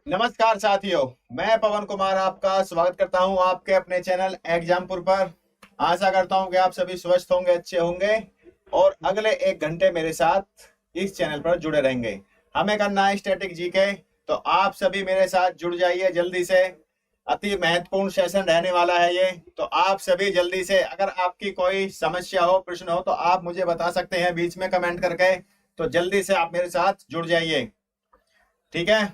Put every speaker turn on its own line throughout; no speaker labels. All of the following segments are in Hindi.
नमस्कार साथियों, मैं पवन कुमार आपका स्वागत करता हूं आपके अपने चैनल एग्जामपुर पर। आशा करता हूं कि आप सभी स्वस्थ होंगे, अच्छे होंगे और अगले 1 घंटे मेरे साथ इस चैनल पर जुड़े रहेंगे। हमें करना है स्टैटिक जीके, तो आप सभी मेरे साथ जुड़ जाइए जल्दी से। अति महत्वपूर्ण सेशन रहने वाला है ये, तो आप सभी जल्दी से, अगर आपकी कोई समस्या हो, प्रश्न हो, तो आप मुझे बता सकते हैं बीच में कमेंट करके। तो जल्दी से आप मेरे साथ जुड़ जाइए, ठीक है।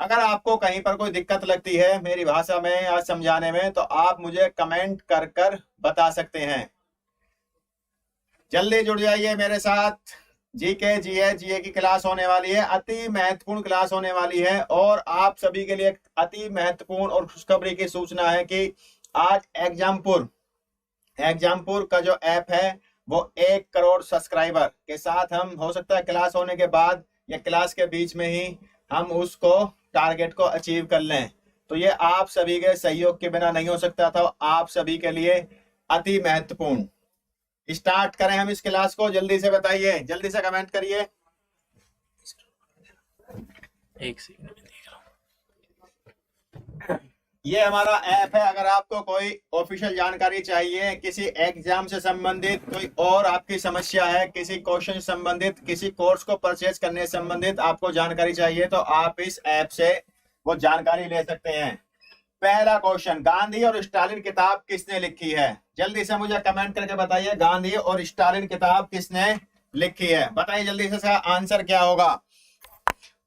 अगर आपको कहीं पर कोई दिक्कत लगती है मेरी भाषा में या समझाने में, तो आप मुझे कमेंट कर कर बता सकते हैं। जल्दी जुड़ जाइए मेरे साथ। जीके जीए की क्लास होने वाली है, अति महत्वपूर्ण क्लास होने वाली है। और आप सभी के लिए अति महत्वपूर्ण और खुशखबरी की सूचना है कि आज एग्जामपुर का जो ऐप है वो 1 करोड़ सब्सक्राइबर के साथ, हम हो सकता है क्लास होने के बाद या क्लास के बीच में ही हम उसको टारगेट को अचीव कर लें। तो ये आप सभी के सहयोग के बिना नहीं हो सकता था, आप सभी के लिए अति महत्वपूर्ण। स्टार्ट करें हम इस क्लास को, जल्दी से बताइए, जल्दी से कमेंट करिए।
एक सेकंड में देख रहा हूँ।
ये हमारा ऐप है। अगर आपको कोई ऑफिशियल जानकारी चाहिए, किसी एग्जाम से संबंधित, कोई और आपकी समस्या है, किसी क्वेश्चन संबंधित, किसी कोर्स को परचेज करने से संबंधित आपको जानकारी चाहिए, तो आप इस ऐप से वो जानकारी ले सकते हैं। पहला क्वेश्चन, गांधी और स्टालिन किताब किसने लिखी है? जल्दी से मुझे कमेंट करके बताइए, गांधी और स्टालिन किताब किसने लिखी है? बताइए जल्दी से, इसका आंसर क्या होगा।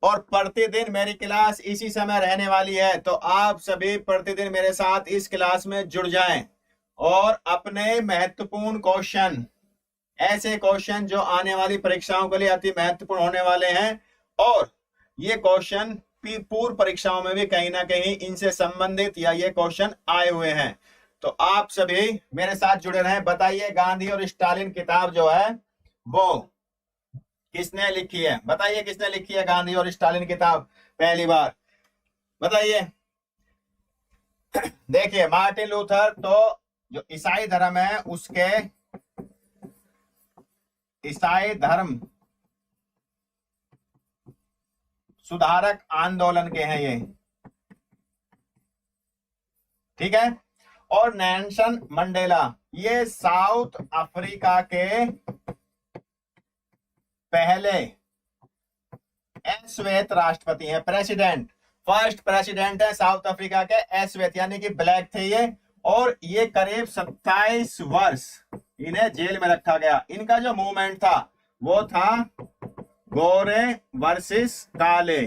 और प्रतिदिन मेरी क्लास इसी समय रहने वाली है, तो आप सभी प्रतिदिन मेरे साथ इस क्लास में जुड़ जाएं और अपने महत्वपूर्ण क्वेश्चन, ऐसे क्वेश्चन जो आने वाली परीक्षाओं के लिए अति महत्वपूर्ण होने वाले हैं, और ये क्वेश्चन पूर्व परीक्षाओं में भी कहीं ना कहीं इनसे संबंधित या ये क्वेश्चन आए हुए हैं, तो आप सभी मेरे साथ जुड़े रहें। बताइए, गांधी और स्टालिन किताब जो है वो किसने लिखी है? बताइए किसने लिखी है गांधी और स्टालिन किताब पहली बार? बताइए। देखिए, मार्टिन लूथर, तो जो ईसाई धर्म है उसके ईसाई धर्म सुधारक आंदोलन के हैं ये, ठीक है। और नेल्सन मंडेला, ये साउथ अफ्रीका के पहले श्वेत राष्ट्रपति हैं, प्रेसिडेंट, फर्स्ट प्रेसिडेंट है साउथ अफ्रीका के श्वेत, यानी कि ब्लैक थे ये। और ये करीब 27 वर्ष इन्हें जेल में रखा गया। इनका जो मूवमेंट था वो था गोरे वर्सेस काले,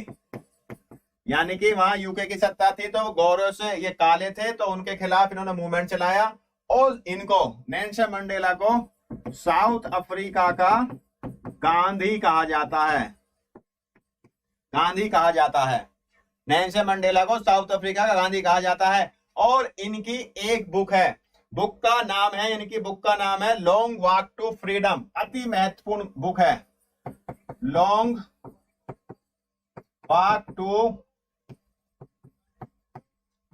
यानी कि वहां यूके की सत्ता थी, तो गोरों से ये काले थे, तो उनके खिलाफ इन्होंने मूवमेंट चलाया। और इनको, नेल्सन मंडेला को साउथ अफ्रीका का गांधी कहा जाता है, गांधी कहा जाता है। नेल्सन मंडेला को साउथ अफ्रीका का गांधी कहा जाता है। और इनकी एक बुक है, बुक का नाम है, इनकी बुक का नाम है लॉन्ग वॉक टू फ्रीडम। अति महत्वपूर्ण बुक है, लॉन्ग वॉक टू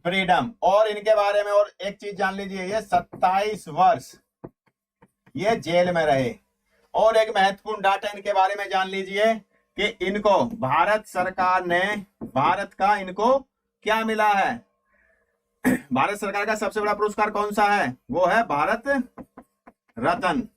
फ्रीडम। और इनके बारे में और एक चीज जान लीजिए, ये 27 वर्ष ये जेल में रहे। और एक महत्वपूर्ण डाटा इनके बारे में जान लीजिए कि इनको भारत सरकार ने, भारत का इनको क्या मिला है? भारत सरकार का सबसे बड़ा पुरस्कार कौन सा है? वो है भारत रत्न,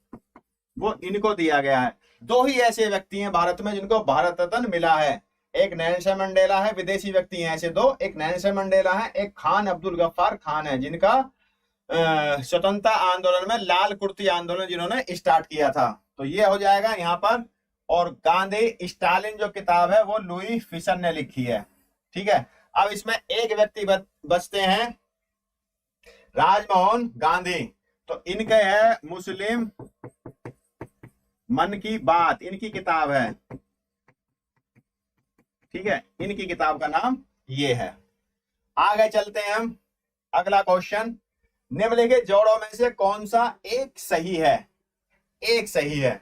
वो इनको दिया गया है। 2 ही ऐसे व्यक्ति हैं भारत में जिनको भारत रत्न मिला है, एक नेल्सन मंडेला है, विदेशी व्यक्ति हैं ऐसे 2, एक नेल्सन मंडेला है, एक खान अब्दुल गफ्फार खान है, जिनका स्वतंत्रता आंदोलन में लाल कुर्ती आंदोलन जिन्होंने स्टार्ट किया था। तो ये हो जाएगा यहाँ पर। और गांधी स्टालिन जो किताब है वो लुई फिशन ने लिखी है, ठीक है। अब इसमें एक व्यक्ति बचते हैं, राजमोहन गांधी, तो इनके है मुस्लिम मन की बात, इनकी किताब है, ठीक है। इनकी किताब का नाम ये है। आगे चलते हैं हम। अगला क्वेश्चन, निम्नलिखित जोड़ों में से कौन सा एक सही है? एक सही है।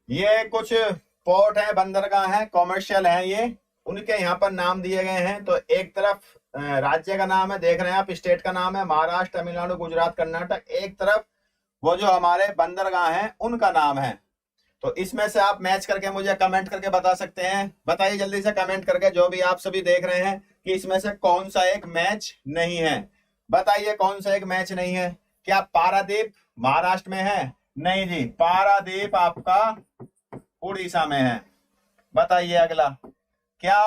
ये कुछ पोर्ट है, बंदरगाह है, कॉमर्शियल है, ये उनके यहाँ पर नाम दिए गए हैं। तो एक तरफ राज्य का नाम है, देख रहे हैं आप, स्टेट का नाम है महाराष्ट्र, तमिलनाडु, गुजरात, कर्नाटक। एक तरफ वो जो हमारे बंदरगाह हैं उनका नाम है। तो इसमें से आप मैच करके मुझे कमेंट करके बता सकते हैं। बताइए जल्दी से कमेंट करके, जो भी आप सभी देख रहे हैं, कि इसमें से कौन सा एक मैच नहीं है। बताइए कौन सा एक मैच नहीं है। क्या पारादीप महाराष्ट्र में है? नहीं जी, पारादीप आपका उड़ीसा में है। बताइए अगला, क्या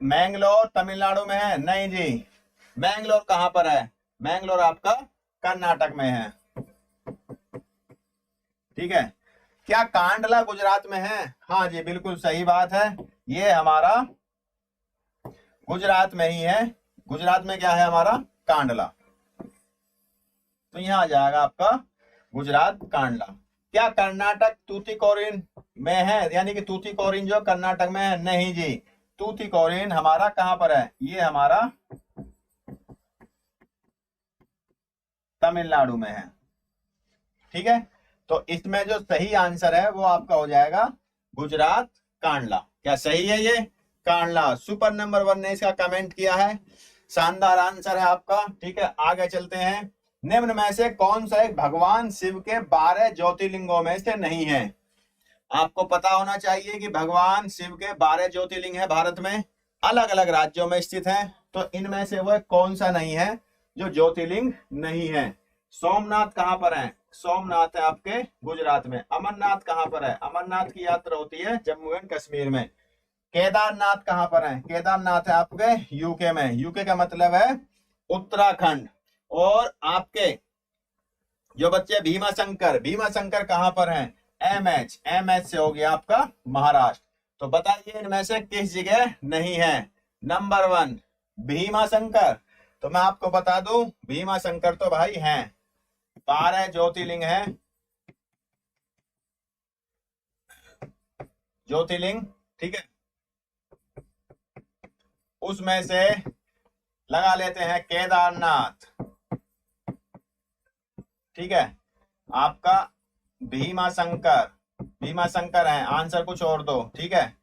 मैंगलोर तमिलनाडु में है? नहीं जी, मैंगलोर कहां पर है? मैंगलोर आपका कर्नाटक में है। ठीक है। क्या कांडला गुजरात में है? हाँ जी, बिल्कुल सही बात है, ये हमारा गुजरात में ही है। गुजरात में क्या है हमारा? कांडला। तो यहां आ जाएगा आपका गुजरात कांडला। क्या कर्नाटक तूतीकोरिन में है? यानी कि तूतीकोरिन जो कर्नाटक में है? नहीं जी, तूतीकोरिन हमारा कहां पर है? ये हमारा तमिलनाडु में है। ठीक है। तो इसमें जो सही आंसर है वो आपका हो जाएगा गुजरात कांडला। क्या सही है ये? कांडला। सुपर नंबर 1 ने इसका कमेंट किया है, शानदार आंसर है आपका। ठीक है, आगे चलते हैं। निम्न में से कौन सा एक भगवान शिव के 12 ज्योतिर्लिंगों में से नहीं है? आपको पता होना चाहिए कि भगवान शिव के 12 ज्योतिर्लिंग है भारत में, अलग अलग राज्यों में स्थित है। तो इनमें से वह कौन सा नहीं है जो ज्योतिर्लिंग नहीं है? सोमनाथ कहां पर है? सोमनाथ है आपके गुजरात में। अमरनाथ कहां पर है? अमरनाथ की यात्रा होती है जम्मू एंड कश्मीर में। केदारनाथ कहां पर है? केदारनाथ है आपके यूके में। यूके का मतलब है उत्तराखंड। और आपके जो बच्चे भीमा शंकर कहां पर हैं? एमएच से हो गया आपका महाराष्ट्र। तो बताइए इनमें से किस जगह नहीं है? नंबर 1 भीमा शंकर। तो मैं आपको बता दूं, भीमा शंकर तो भाई हैं, 12 ज्योतिर्लिंग है। ज्योतिर्लिंग, ठीक है, उसमें से लगा लेते हैं केदारनाथ। ठीक है, आपका भीमा शंकर है आंसर, कुछ और दो। ठीक है,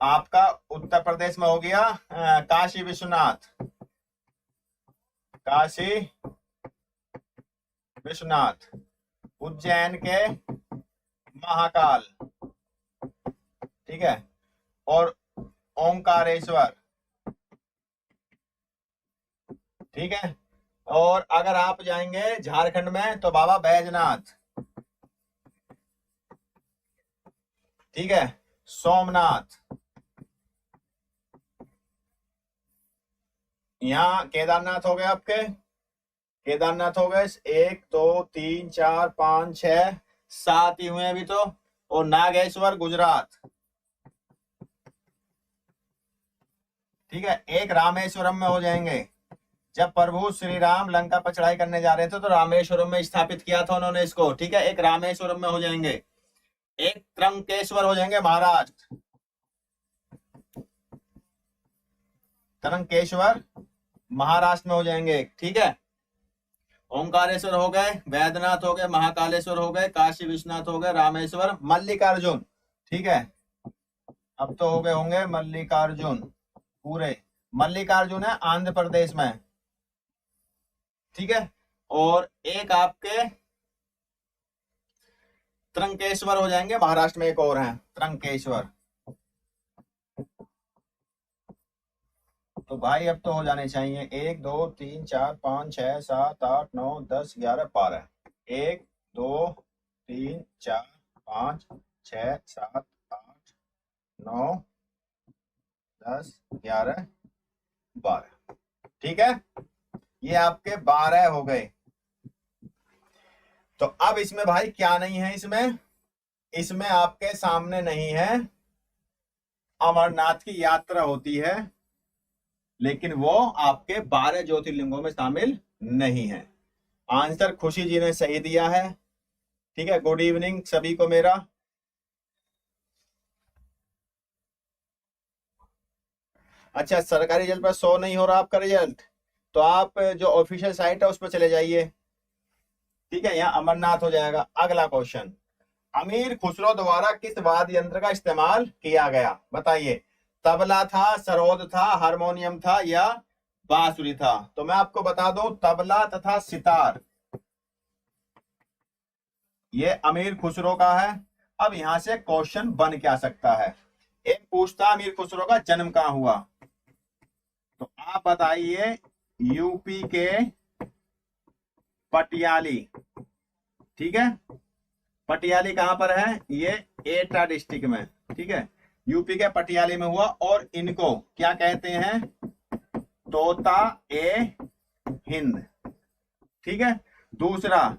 आपका उत्तर प्रदेश में हो गया काशी विश्वनाथ। काशी विश्वनाथ। उज्जैन के महाकाल। ठीक है, और ओंकारेश्वर। ठीक है, और अगर आप जाएंगे झारखंड में तो बाबा बैजनाथ। ठीक है, सोमनाथ। यहाँ केदारनाथ हो गए आपके, केदारनाथ हो गए 1 2 3 4 5 6 7 ही हुए अभी तो। और नागेश्वर गुजरात। ठीक है, एक रामेश्वरम में हो जाएंगे। जब प्रभु श्री राम लंका पर चढ़ाई करने जा रहे थे तो रामेश्वरम में स्थापित किया था उन्होंने इसको। ठीक है, एक रामेश्वरम में हो जाएंगे। एक त्रंकेश्वर हो जाएंगे महाराष्ट्र। त्रंकेश्वर महाराष्ट्र में हो जाएंगे। ठीक है, ओंकारेश्वर हो गए, वैद्यनाथ हो गए, महाकालेश्वर हो गए, काशी विश्वनाथ हो गए, रामेश्वर, मल्लिकार्जुन। ठीक है, अब तो हो गए होंगे मल्लिकार्जुन पूरे। मल्लिकार्जुन है आंध्र प्रदेश में। ठीक है, और एक आपके त्रंकेश्वर हो जाएंगे महाराष्ट्र में, एक और है त्रंकेश्वर। तो भाई अब तो हो जाने चाहिए 1 2 3 4 5 6 7 8 9 10 11 12। 1 2 3 4 5 6 7 8 9 10 11 12। ठीक है, ये आपके 12 हो गए। तो अब इसमें भाई क्या नहीं है? इसमें आपके सामने नहीं है, अमरनाथ की यात्रा होती है, लेकिन वो आपके 12 ज्योतिर्लिंगों में शामिल नहीं है। आंसर खुशी जी ने सही दिया है। ठीक है, गुड इवनिंग सभी को मेरा। अच्छा, सरकारी रिजल्ट पर शो नहीं हो रहा आपका रिजल्ट, तो आप जो ऑफिशियल साइट है उस पर चले जाइए। ठीक है, यहाँ अमरनाथ हो जाएगा। अगला क्वेश्चन, अमीर खुसरो द्वारा किस वाद्य यंत्र का इस्तेमाल किया गया? बताइए, तबला था, सरोद था, हारमोनियम था या बांसुरी था? तो मैं आपको बता दूं, तबला तथा सितार। ये अमीर खुसरो का है। अब यहां से क्वेश्चन बन क्या सकता है, एक पूछता अमीर खुसरो का जन्म कहाँ हुआ, तो आप बताइए यूपी के पटियाली, ठीक है, पटियाली कहां पर है, ये एटा डिस्ट्रिक्ट में, ठीक है, यूपी के पटियाली में हुआ। और इनको क्या कहते हैं, तोता ए हिंद, ठीक है। दूसरा,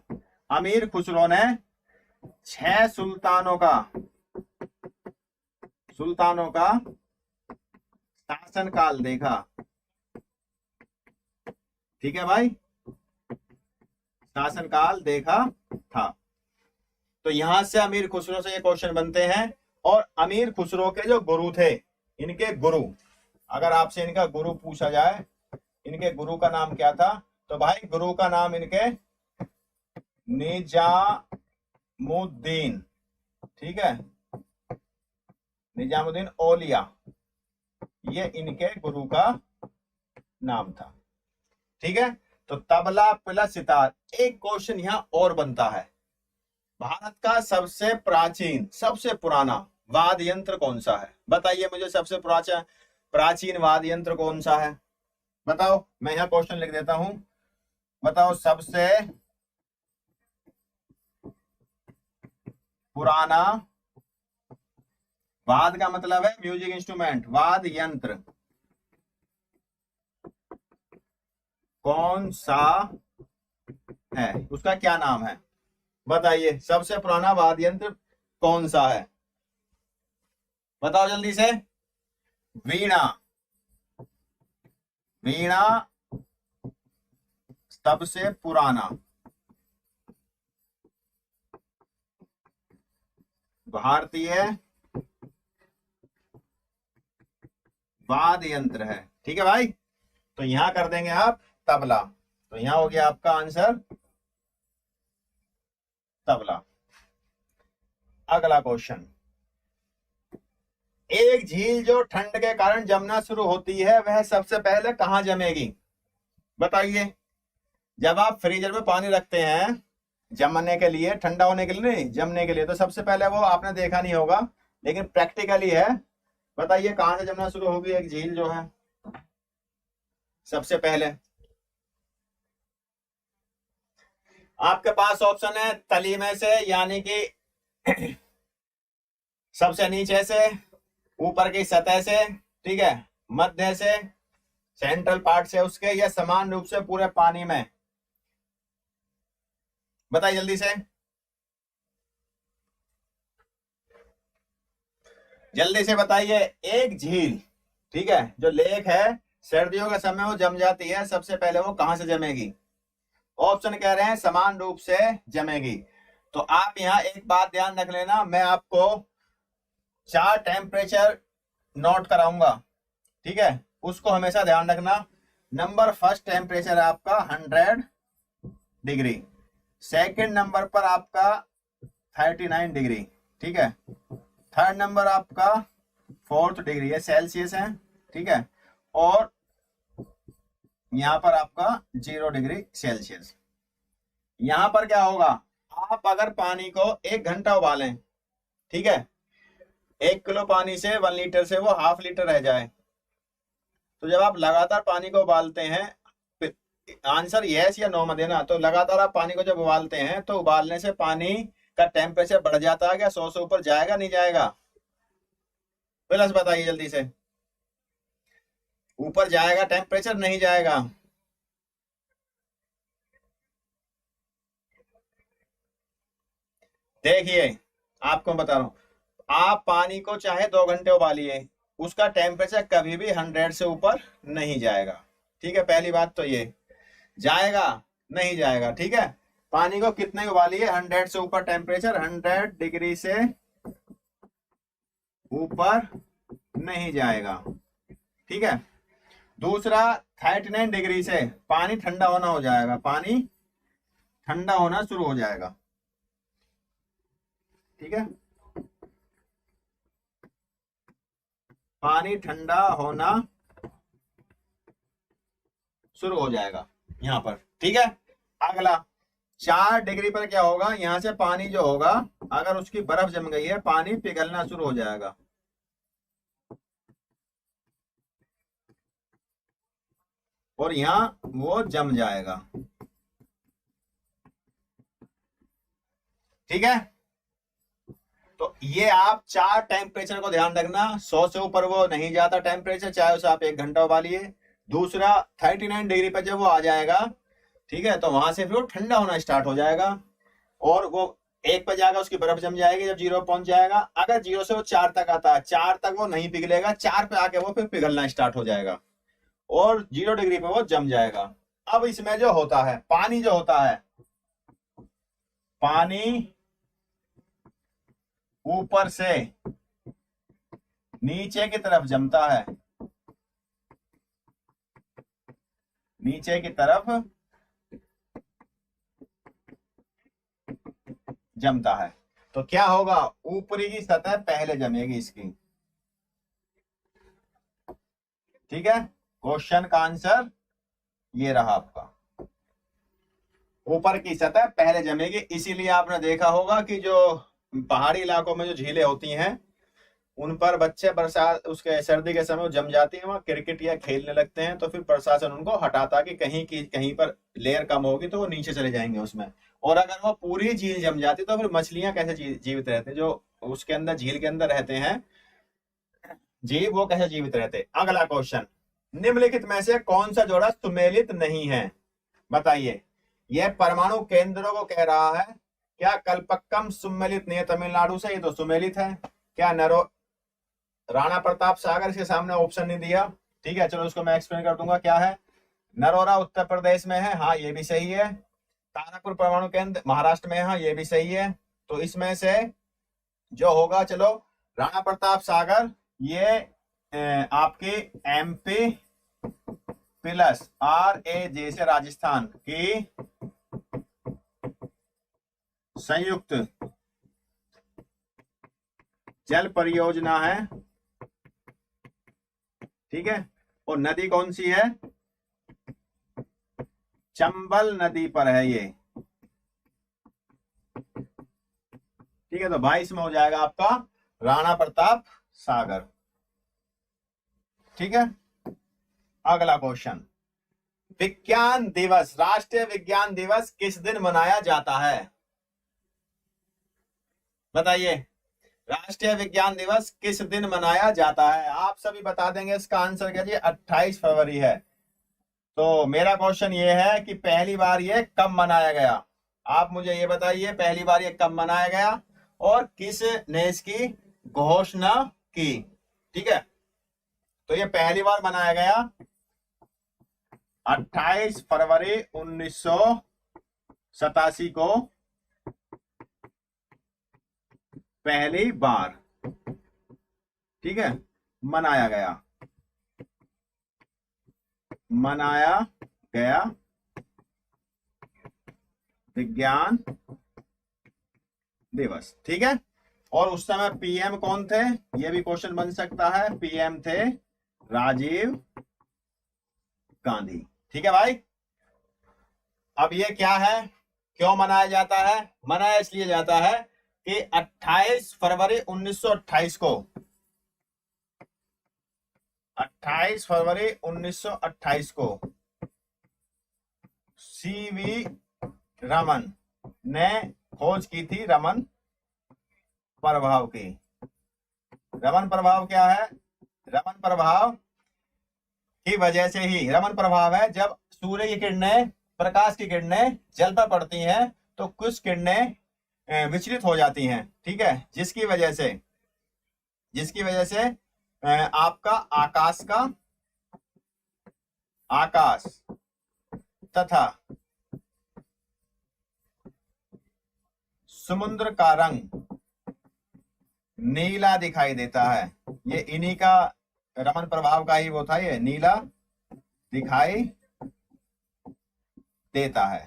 अमीर खुसरो ने 6 सुल्तानों का शासनकाल देखा, ठीक है भाई, शासनकाल देखा था। तो यहां से अमीर खुसरो से ये क्वेश्चन बनते हैं। और अमीर खुसरो के जो गुरु थे, इनके गुरु, अगर आपसे इनका गुरु पूछा जाए, इनके गुरु का नाम क्या था, तो भाई गुरु का नाम इनके निजामुद्दीन, ठीक है, निजामुद्दीन औलिया, ये इनके गुरु का नाम था, ठीक है। तो तबला प्लस सितार। एक क्वेश्चन यहां और बनता है, भारत का सबसे प्राचीन सबसे पुराना वाद्य यंत्र कौन सा है, बताइए मुझे, सबसे प्राचीन वाद्य यंत्र कौन सा है, बताओ। मैं यहां क्वेश्चन लिख देता हूं, बताओ सबसे पुराना, वाद्य का मतलब है म्यूजिक इंस्ट्रूमेंट, वाद्य यंत्र कौन सा है, उसका क्या नाम है, बताइए सबसे पुराना वाद्य यंत्र कौन सा है, बताओ जल्दी से। वीणा, वीणा सबसे पुराना भारतीय वाद्य यंत्र है, ठीक है भाई। तो यहां कर देंगे आप तबला, तो यहां हो गया आपका आंसर तबला। अगला क्वेश्चन, एक झील जो ठंड के कारण जमना शुरू होती है वह सबसे पहले कहां जमेगी, बताइए। जब आप फ्रीजर में पानी रखते हैं जमने के लिए, ठंडा होने के लिए नहीं, जमने के लिए, तो सबसे पहले वो आपने देखा नहीं होगा लेकिन प्रैक्टिकली है, बताइए कहां से जमना शुरू होगी एक झील जो है सबसे पहले। आपके पास ऑप्शन है तली में से, यानी कि सबसे नीचे से, ऊपर की सतह से, ठीक है, मध्य से, सेंट्रल पार्ट से उसके, या समान रूप से पूरे पानी में, बताइए जल्दी से, जल्दी से बताइए। एक झील, ठीक है, जो लेक है, सर्दियों के समय वो जम जाती है, सबसे पहले वो कहां से जमेगी, ऑप्शन कह रहे हैं समान रूप से जमेगी। तो आप यहां एक बात ध्यान रख लेना, मैं आपको 4 टेम्परेचर नोट कराऊंगा, ठीक है, उसको हमेशा ध्यान रखना। नंबर फर्स्ट टेम्परेचर आपका 100 डिग्री, सेकंड नंबर पर आपका 39 डिग्री, ठीक है, थर्ड नंबर आपका 4th डिग्री, ये सेल्सियस है, ठीक है, और यहां पर आपका 0 डिग्री सेल्सियस। यहां पर क्या होगा, आप अगर पानी को 1 घंटा उबालें, ठीक है, 1 किलो पानी से 1 लीटर से वो ½ लीटर रह जाए, तो जब आप लगातार पानी को उबालते हैं, आंसर यस या नो में देना, तो लगातार आप पानी को जब उबालते हैं तो उबालने से पानी का टेम्परेचर बढ़ जाता है क्या, 100 से ऊपर जाएगा नहीं जाएगा, प्लस बताइए जल्दी से, ऊपर जाएगा टेम्परेचर नहीं जाएगा, देखिए आपको बता रहा हूं, आप पानी को चाहे 2 घंटे उबालिए, उसका टेम्परेचर कभी भी 100 से ऊपर नहीं जाएगा, ठीक है, पहली बात तो ये, जाएगा नहीं जाएगा, ठीक है, पानी को कितने उबालिए, 100 से ऊपर टेम्परेचर, 100 डिग्री से ऊपर नहीं जाएगा, ठीक है। दूसरा, 39 डिग्री से पानी ठंडा होना हो जाएगा, पानी ठंडा होना शुरू हो जाएगा, ठीक है, पानी ठंडा होना शुरू हो जाएगा यहां पर, ठीक है। अगला, 4 डिग्री पर क्या होगा, यहाँ से पानी जो होगा, अगर उसकी बर्फ जम गई है, पानी पिघलना शुरू हो जाएगा। और यहाँ वो जम जाएगा। ठीक है, तो ये आप 4 टेम्परेचर को ध्यान रखना। 100 से ऊपर वो नहीं जाता टेम्परेचर, चाहे उसे आप 1 घंटा उबालिए। दूसरा 39 डिग्री पर जब वो आ जाएगा, ठीक है, तो वहां से फिर वो ठंडा होना स्टार्ट हो जाएगा और वो 1 पर जाएगा, उसकी बर्फ जम जाएगी। जब 0 पहुंच जाएगा, अगर 0 से वो 4 तक आता है, 4 तक वो नहीं पिघलेगा, 4 पे आके वो फिर पिघलना स्टार्ट हो जाएगा और 0 डिग्री पे वो जम जाएगा। अब इसमें जो होता है, पानी जो होता है, पानी ऊपर से नीचे की तरफ जमता है, नीचे की तरफ जमता है। तो क्या होगा, ऊपरी की सतह पहले जमेगी इसकी। ठीक है, क्वेश्चन का आंसर ये रहा आपका, ऊपर की सतह पहले जमेगी। इसीलिए आपने देखा होगा कि जो पहाड़ी इलाकों में जो झीलें होती हैं, उन पर बच्चे बरसात उसके सर्दी के समय जम जाती हैं, वहां क्रिकेट या खेलने लगते हैं, तो फिर प्रशासन उनको हटाता कि कहीं पर लेयर कम होगी तो वो नीचे चले जाएंगे उसमें। और अगर वो पूरी झील जम जाती तो फिर मछलियां कैसे जीवित रहते हैं, जो उसके अंदर झील के अंदर रहते हैं जीव, वो कैसे जीवित रहते। अगला क्वेश्चन, निम्नलिखित में से कौन सा जोड़ा सुमेलित नहीं है, बताइए। यह परमाणु केंद्रों को कह रहा है। क्या कल्पक्कम सुमेलित नहीं है तमिलनाडु से, ये तो सुमेलित है। क्या राणा प्रताप सागर, इसके सामने ऑप्शन नहीं दिया। ठीक है, चलो उसको मैं एक्सप्लेन कर दूंगा क्या है। नरोरा उत्तर प्रदेश में है, हाँ ये भी सही है। तारापुर परमाणु केंद्र महाराष्ट्र में है, हाँ ये भी सही है। तो इसमें से जो होगा, चलो राणा प्रताप सागर, ये आपके MP प्लस RAJ से राजस्थान की संयुक्त जल परियोजना है। ठीक है, और नदी कौन सी है, चंबल नदी पर है ये। ठीक है, तो 22 में हो जाएगा आपका राणा प्रताप सागर। ठीक है, अगला क्वेश्चन, विज्ञान दिवस, राष्ट्रीय विज्ञान दिवस किस दिन मनाया जाता है, बताइए। राष्ट्रीय विज्ञान दिवस किस दिन मनाया जाता है, आप सभी बता देंगे। इसका आंसर क्या जी, 28 फरवरी है। तो मेरा क्वेश्चन ये है कि पहली बार ये कब मनाया गया, आप मुझे ये बताइए, पहली बार ये कब मनाया गया और किस ने इसकी घोषणा की। ठीक है, तो ये पहली बार मनाया गया 28 फरवरी 1987 को, पहली बार, ठीक है, मनाया गया विज्ञान दिवस। ठीक है, और उस समय PM कौन थे, ये भी क्वेश्चन बन सकता है। PM थे राजीव गांधी। ठीक है भाई, अब ये क्या है, क्यों मनाया जाता है, मनाया इसलिए जाता है कि 28 फरवरी 1928 को, 28 फरवरी 1928 को CV रमन ने खोज की थी, रमन प्रभाव की। रमन प्रभाव क्या है, रमन प्रभाव की वजह से ही, रमन प्रभाव है जब सूर्य की किरणें, प्रकाश की किरणें जल पर पड़ती हैं तो कुछ किरणें विचलित हो जाती हैं। ठीक है, जिसकी वजह से आपका आकाश तथा समुद्र का रंग नीला दिखाई देता है। ये इन्हीं का, रमन प्रभाव का ही वो था, ये नीला दिखाई देता है।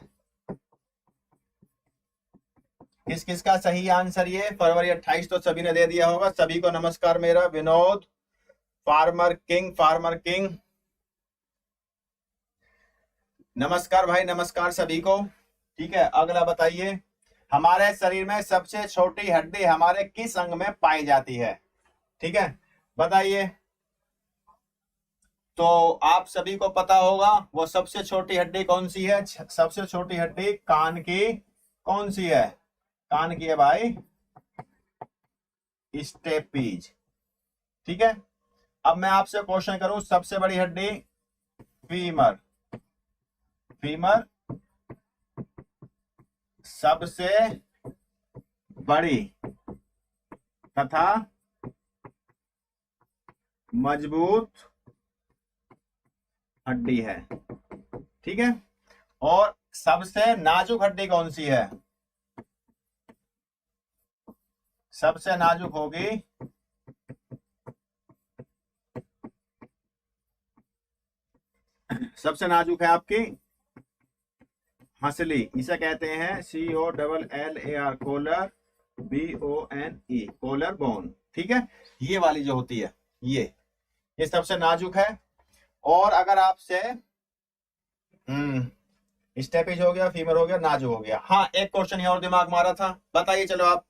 किस किस का सही आंसर ये फरवरी 28 तो सभी ने दे दिया होगा। सभी को नमस्कार मेरा। विनोद, फार्मर किंग, नमस्कार भाई, नमस्कार सभी को। ठीक है, अगला बताइए, हमारे शरीर में सबसे छोटी हड्डी हमारे किस अंग में पाई जाती है? ठीक है, बताइए। तो आप सभी को पता होगा वो सबसे छोटी हड्डी कौन सी है? सबसे छोटी हड्डी कान की कौन सी है? कान की है भाई, स्टेपीज। ठीक है, अब मैं आपसे क्वेश्चन करूं, सबसे बड़ी हड्डी फीमर। फीमर सबसे बड़ी तथा मजबूत हड्डी है। ठीक है, और सबसे नाजुक हड्डी कौन सी है? सबसे नाजुक होगी सबसे नाजुक है आपकी हंसली, इसे कहते हैं COLLAR, collar, BONE, collar bone. ठीक है, ये वाली जो होती है ये सबसे नाजुक है। और अगर आपसे स्टेपेज हो गया, फीमर हो गया, नाजुक हो गया। हाँ, एक क्वेश्चन ये और दिमाग मारा था, बताइए। चलो आप,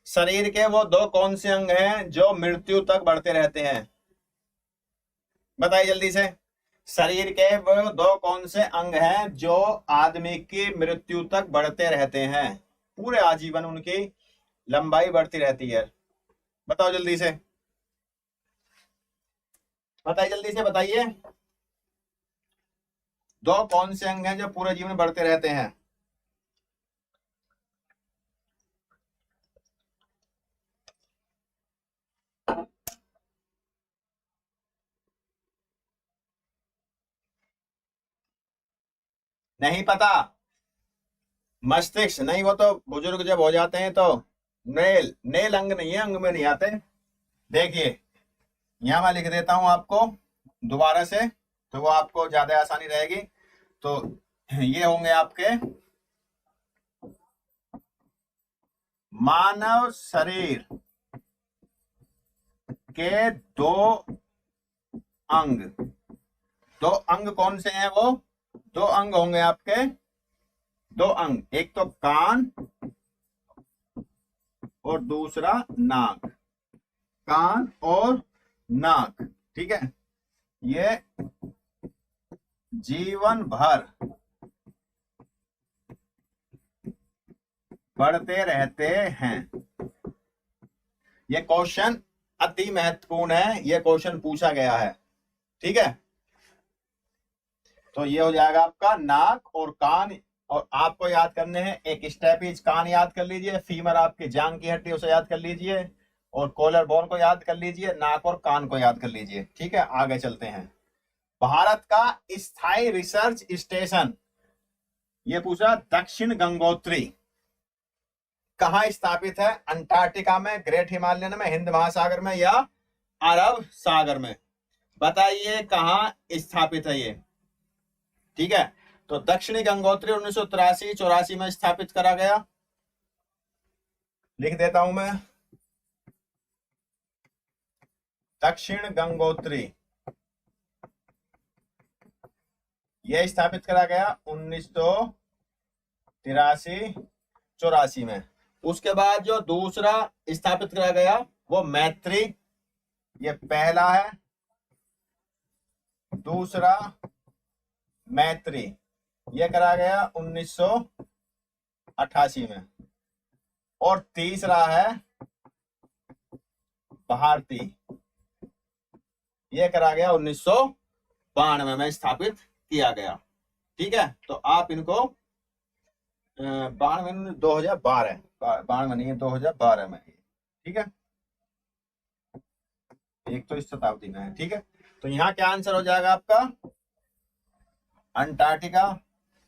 शरीर के वो दो कौन से अंग हैं जो मृत्यु तक बढ़ते रहते हैं? बताइए जल्दी से। शरीर के वो दो कौन से अंग हैं जो आदमी की मृत्यु तक बढ़ते रहते हैं? पूरे आजीवन उनकी लंबाई बढ़ती रहती है। बताओ जल्दी से, बताइए जल्दी से, बताइए। दो कौन से अंग हैं जो पूरे जीवन बढ़ते रहते हैं? नहीं पता? मस्तिष्क नहीं, वो तो बुजुर्ग जब हो जाते हैं तो नेल अंग नहीं है, अंग में नहीं आते। देखिए, यहां मैं लिख देता हूं आपको दोबारा से, तो वो आपको ज्यादा आसानी रहेगी। तो ये होंगे आपके मानव शरीर के दो अंग। दो अंग कौन से हैं? वो दो अंग होंगे आपके, दो अंग, एक तो कान और दूसरा नाक। कान और नाक, ठीक है, ये जीवन भर बढ़ते रहते हैं। ये क्वेश्चन अति महत्वपूर्ण है, ये क्वेश्चन पूछा गया है। ठीक है, तो ये हो जाएगा आपका नाक और कान। और आपको याद करने हैं, एक स्टेपीज कान याद कर लीजिए, फीमर आपकी जांग की हड्डी उसे याद कर लीजिए, और कॉलर बोन को याद कर लीजिए, नाक और कान को याद कर लीजिए। ठीक है, आगे चलते हैं। भारत का स्थायी रिसर्च स्टेशन, ये पूछा, दक्षिण गंगोत्री कहाँ स्थापित है? अंटार्कटिका में, ग्रेट हिमालयन में, हिंद महासागर में, या अरब सागर में? बताइए कहाँ स्थापित है ये। ठीक है, तो दक्षिणी गंगोत्री 1983-84 में स्थापित करा गया। लिख देता हूं मैं, दक्षिण गंगोत्री यह स्थापित करा गया 1983-84 में। उसके बाद जो दूसरा स्थापित करा गया वो मैत्री, ये पहला है, दूसरा मैत्री, ये करा गया 1988 में, और तीसरा है भारती, ये करा गया 1992 में स्थापित किया गया। ठीक है, तो आप इनको 92 2012 92 नहीं है, 2012 में। ठीक है, एक तो इस शताब्दी में है। ठीक है, तो यहाँ क्या आंसर हो जाएगा आपका? अंटार्कटिका।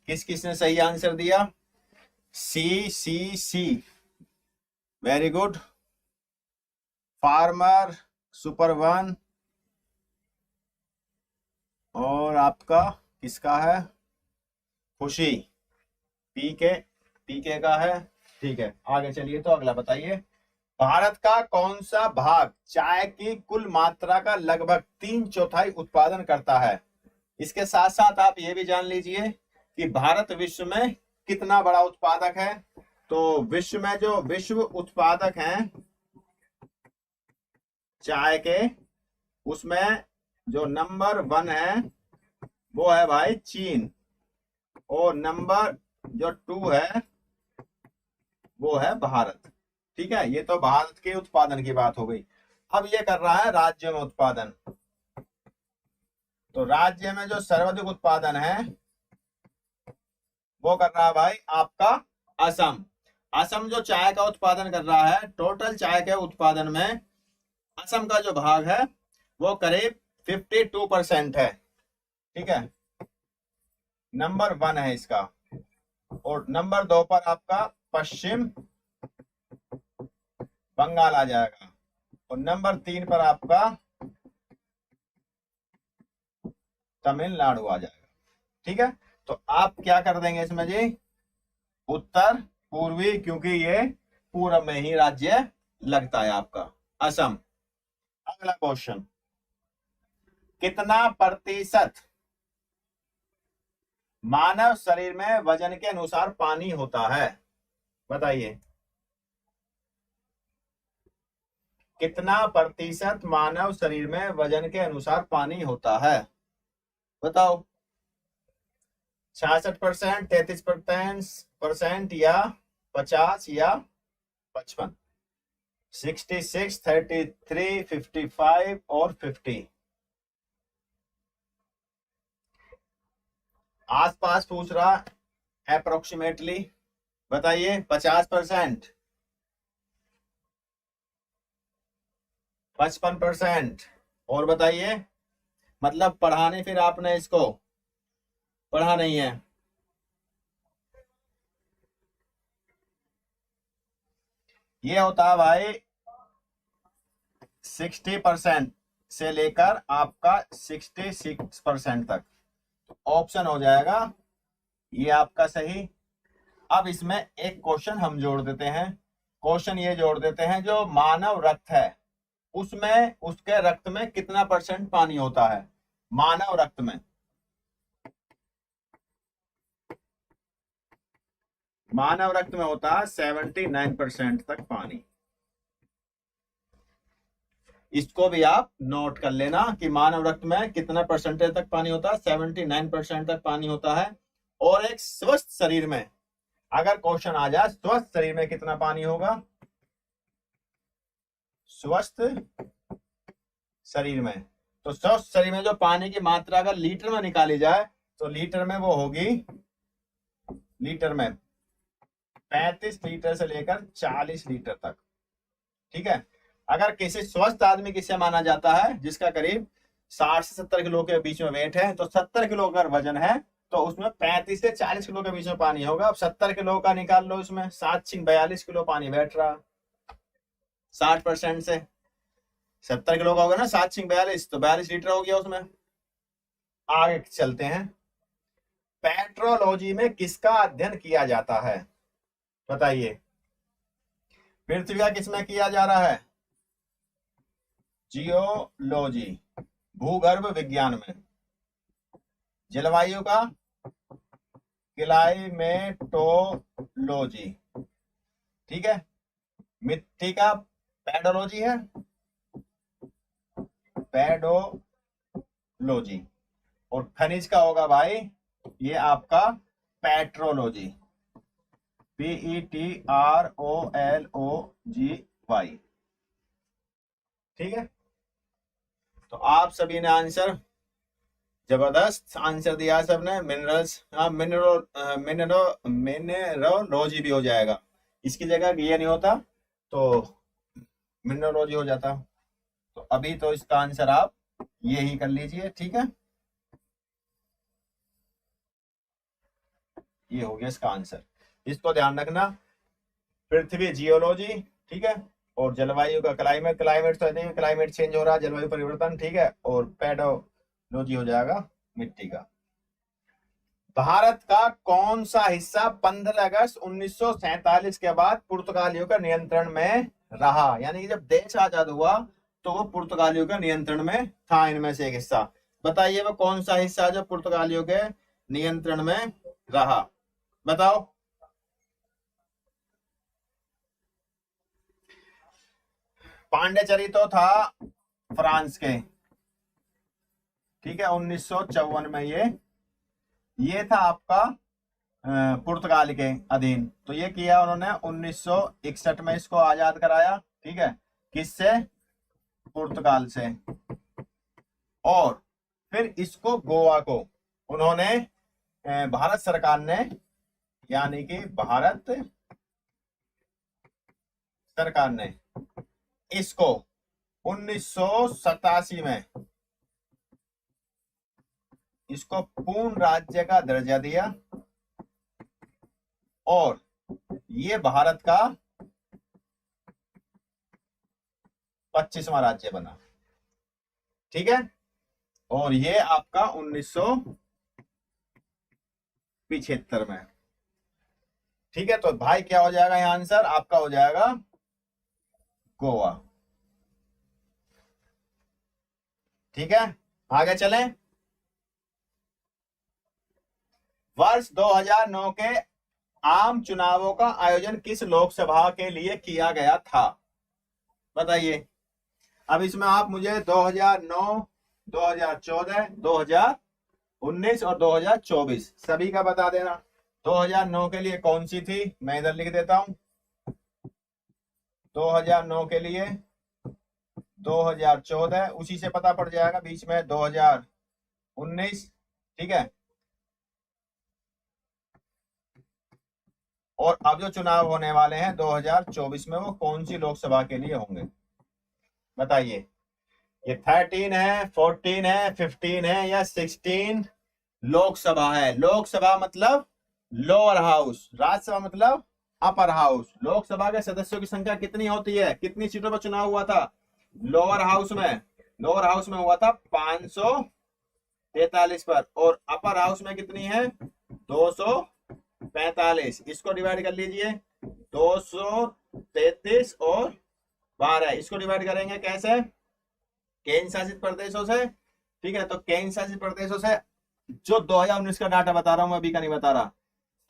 किस किसने सही आंसर दिया? C. Very good. Farmer, super one, और आपका किसका है? खुशी, पीके का है। ठीक है, आगे चलिए, तो अगला बताइए। भारत का कौन सा भाग चाय की कुल मात्रा का लगभग 3/4 उत्पादन करता है? इसके साथ साथ आप ये भी जान लीजिए कि भारत विश्व में कितना बड़ा उत्पादक है? तो विश्व में जो विश्व उत्पादक हैं चाय के, उसमें जो नंबर 1 है वो है भाई चीन, और नंबर जो 2 है वो है भारत। ठीक है, ये तो भारत के उत्पादन की बात हो गई। अब ये कर रहा है राज्य में उत्पादन। तो राज्य में जो सर्वाधिक उत्पादन है वो कर रहा है भाई आपका असम। असम जो चाय का उत्पादन कर रहा है, टोटल चाय के उत्पादन में असम का जो भाग है वो करीब 52% है। ठीक है, नंबर 1 है इसका। और नंबर 2 पर आपका पश्चिम बंगाल आ जाएगा, और नंबर 3 पर आपका तमिलनाडु आ जाएगा। ठीक है, तो आप क्या कर देंगे इसमें जी, उत्तर पूर्वी, क्योंकि ये पूर्व में ही राज्य लगता है आपका असम। अगला क्वेश्चन, कितना प्रतिशत मानव शरीर में वजन के अनुसार पानी होता है? बताइए, कितना प्रतिशत मानव शरीर में वजन के अनुसार पानी होता है? बताओ, 66%, 33% या 50 या 55? 66, 33, 55 और 50। आसपास पूछ रहा, अप्रोक्सीमेटली बताइए। 50%, 55%, और बताइए। मतलब पढ़ा नहीं फिर आपने इसको, पढ़ा नहीं है? ये होता है भाई 60% से लेकर आपका 66% तक। तो ऑप्शन हो जाएगा ये आपका सही। अब इसमें एक क्वेश्चन हम जोड़ देते हैं। क्वेश्चन ये जोड़ देते हैं, जो मानव रक्त है उसमें, उसके रक्त में कितना % पानी होता है? मानव रक्त में, मानव रक्त में होता है 79% तक पानी। इसको भी आप नोट कर लेना कि मानव रक्त में कितना % तक पानी होता है, 79% तक पानी होता है। और एक स्वस्थ शरीर में अगर क्वेश्चन आ जाए, स्वस्थ शरीर में कितना पानी होगा? स्वस्थ शरीर में, तो स्वस्थ शरीर में जो पानी की मात्रा अगर लीटर में निकाली जाए तो लीटर में वो होगी, लीटर में 35 लीटर से लेकर 40 लीटर तक। ठीक है, अगर किसी स्वस्थ आदमी किसे माना जाता है जिसका करीब 60 से 70 किलो के बीच में वेट है, तो 70 किलो अगर वजन है तो उसमें 35 से 40 किलो के बीच में पानी होगा। अब 70 किलो का निकाल लो, इसमें 7×42 किलो पानी बैठ रहा, 60% से 70 किलो का होगा ना, 7×42 तो 42 लीटर हो गया उसमें। आगे चलते हैं, पेट्रोलॉजी में किसका अध्ययन किया जाता है? बताइए, पृथ्वी का किसमें किया जा रहा है? जियोलॉजी, भूगर्भ विज्ञान में। जलवायु का क्लाइमेटोलॉजी। ठीक है, मिट्टी का पेडोलॉजी है, पेडोलॉजी। और खनिज का होगा भाई ये आपका पेट्रोलॉजी, PETROLOGY। ठीक है, तो आप सभी ने आंसर, जबरदस्त आंसर दिया सबने। मिनरल्स, हाँ मिनरोलॉजी भी हो जाएगा, इसकी जगह ये नहीं होता तो मिनरोलॉजी हो जाता। तो अभी तो इसका आंसर आप ये ही कर लीजिए। ठीक है, ये हो गया इसका आंसर, इसको ध्यान रखना। पृथ्वी जियोलॉजी, ठीक है, और जलवायु का क्लाइमेट, क्लाइमेट तो नहीं, क्लाइमेट चेंज हो रहा है, जलवायु परिवर्तन। ठीक है, और पेडोलॉजी हो जाएगा मिट्टी का। भारत का कौन सा हिस्सा 15 अगस्त 1947 के बाद पुर्तगालियों के नियंत्रण में रहा? यानी कि जब देश आजाद हुआ तो वो पुर्तगालियों के नियंत्रण में था, इनमें से एक हिस्सा। बताइए वो कौन सा हिस्सा जो पुर्तगालियों के नियंत्रण में रहा? बताओ। पांडिचेरी तो था फ्रांस के, ठीक है, 1954 में ये था आपका पुर्तगाल के अधीन। तो ये किया उन्होंने 1961 में, इसको आजाद कराया, ठीक है, किससे? पुर्तगाल से। और फिर इसको, गोवा को उन्होंने भारत सरकार ने, यानी कि भारत सरकार ने इसको 1987 में इसको पूर्ण राज्य का दर्जा दिया और ये भारत का 25वां राज्य बना, ठीक है। और ये आपका 1975 में, ठीक है। तो भाई क्या हो जाएगा यहां आंसर आपका हो जाएगा गोवा, ठीक है। आगे चलें। वर्ष 2009 के आम चुनावों का आयोजन किस लोकसभा के लिए किया गया था? बताइए। अब इसमें आप मुझे 2009, 2014, 2019 और 2024 सभी का बता देना। 2009 के लिए कौन सी थी, मैं इधर लिख देता हूं। 2009 के लिए 2014, उसी से पता पड़ जाएगा, बीच में 2019, ठीक है। और अब जो चुनाव होने वाले हैं 2024 में, वो कौन सी लोकसभा के लिए होंगे? बताइए। ये 13 है, 14 है, 15 है या 16 लोकसभा है? लोकसभा मतलब लोअर हाउस, राज्यसभा मतलब अपर हाउस। लोकसभा के सदस्यों की संख्या कितनी होती है? कितनी सीटों पर चुनाव हुआ था लोअर हाउस में? लोअर हाउस में हुआ था 543 पर, और अपर हाउस में कितनी है? 245। इसको डिवाइड कर लीजिए, 233 और 12। इसको डिवाइड करेंगे कैसे? केंद्र शासित प्रदेशों से, ठीक है। तो केंद्र शासित प्रदेशों से जो 2019 का डाटा बता रहा हूं, मैं अभी का नहीं बता रहा।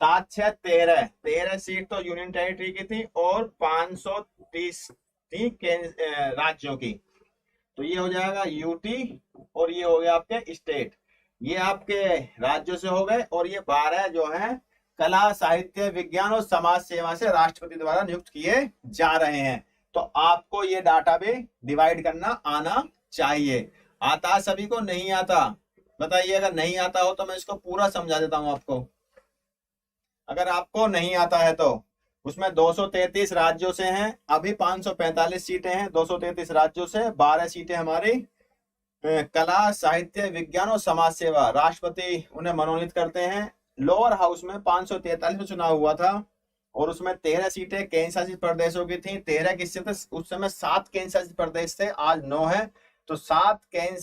7 6 13 सीट तो यूनियन टेरिटरी की थी और 530 थी राज्यों की। तो ये हो जाएगा यूटी और ये हो गया आपके स्टेट। ये आपके राज्यों से हो गए, और ये 12 जो है कला, साहित्य, विज्ञान और समाज सेवा से राष्ट्रपति द्वारा नियुक्त किए जा रहे हैं। तो आपको ये डाटा भी डिवाइड करना आना चाहिए। आता सभी को? नहीं आता? बताइए। अगर नहीं आता हो तो मैं इसको पूरा समझा देता हूं आपको। अगर आपको नहीं आता है तो उसमें 233 राज्यों से हैं, अभी 545 सीटें हैं 233 राज्यों से। 12 सीटें हमारी कला, साहित्य, विज्ञान और समाज सेवा, राष्ट्रपति उन्हें मनोनीत करते हैं। लोअर हाउस में 543 में चुनाव हुआ था और उसमें 13 सीटें केंद्र शासित प्रदेशों की थी। 13 किससे थे? उस समय 7 केंद्र शासित प्रदेश थे, आज 9 है। तो 7 केंद्र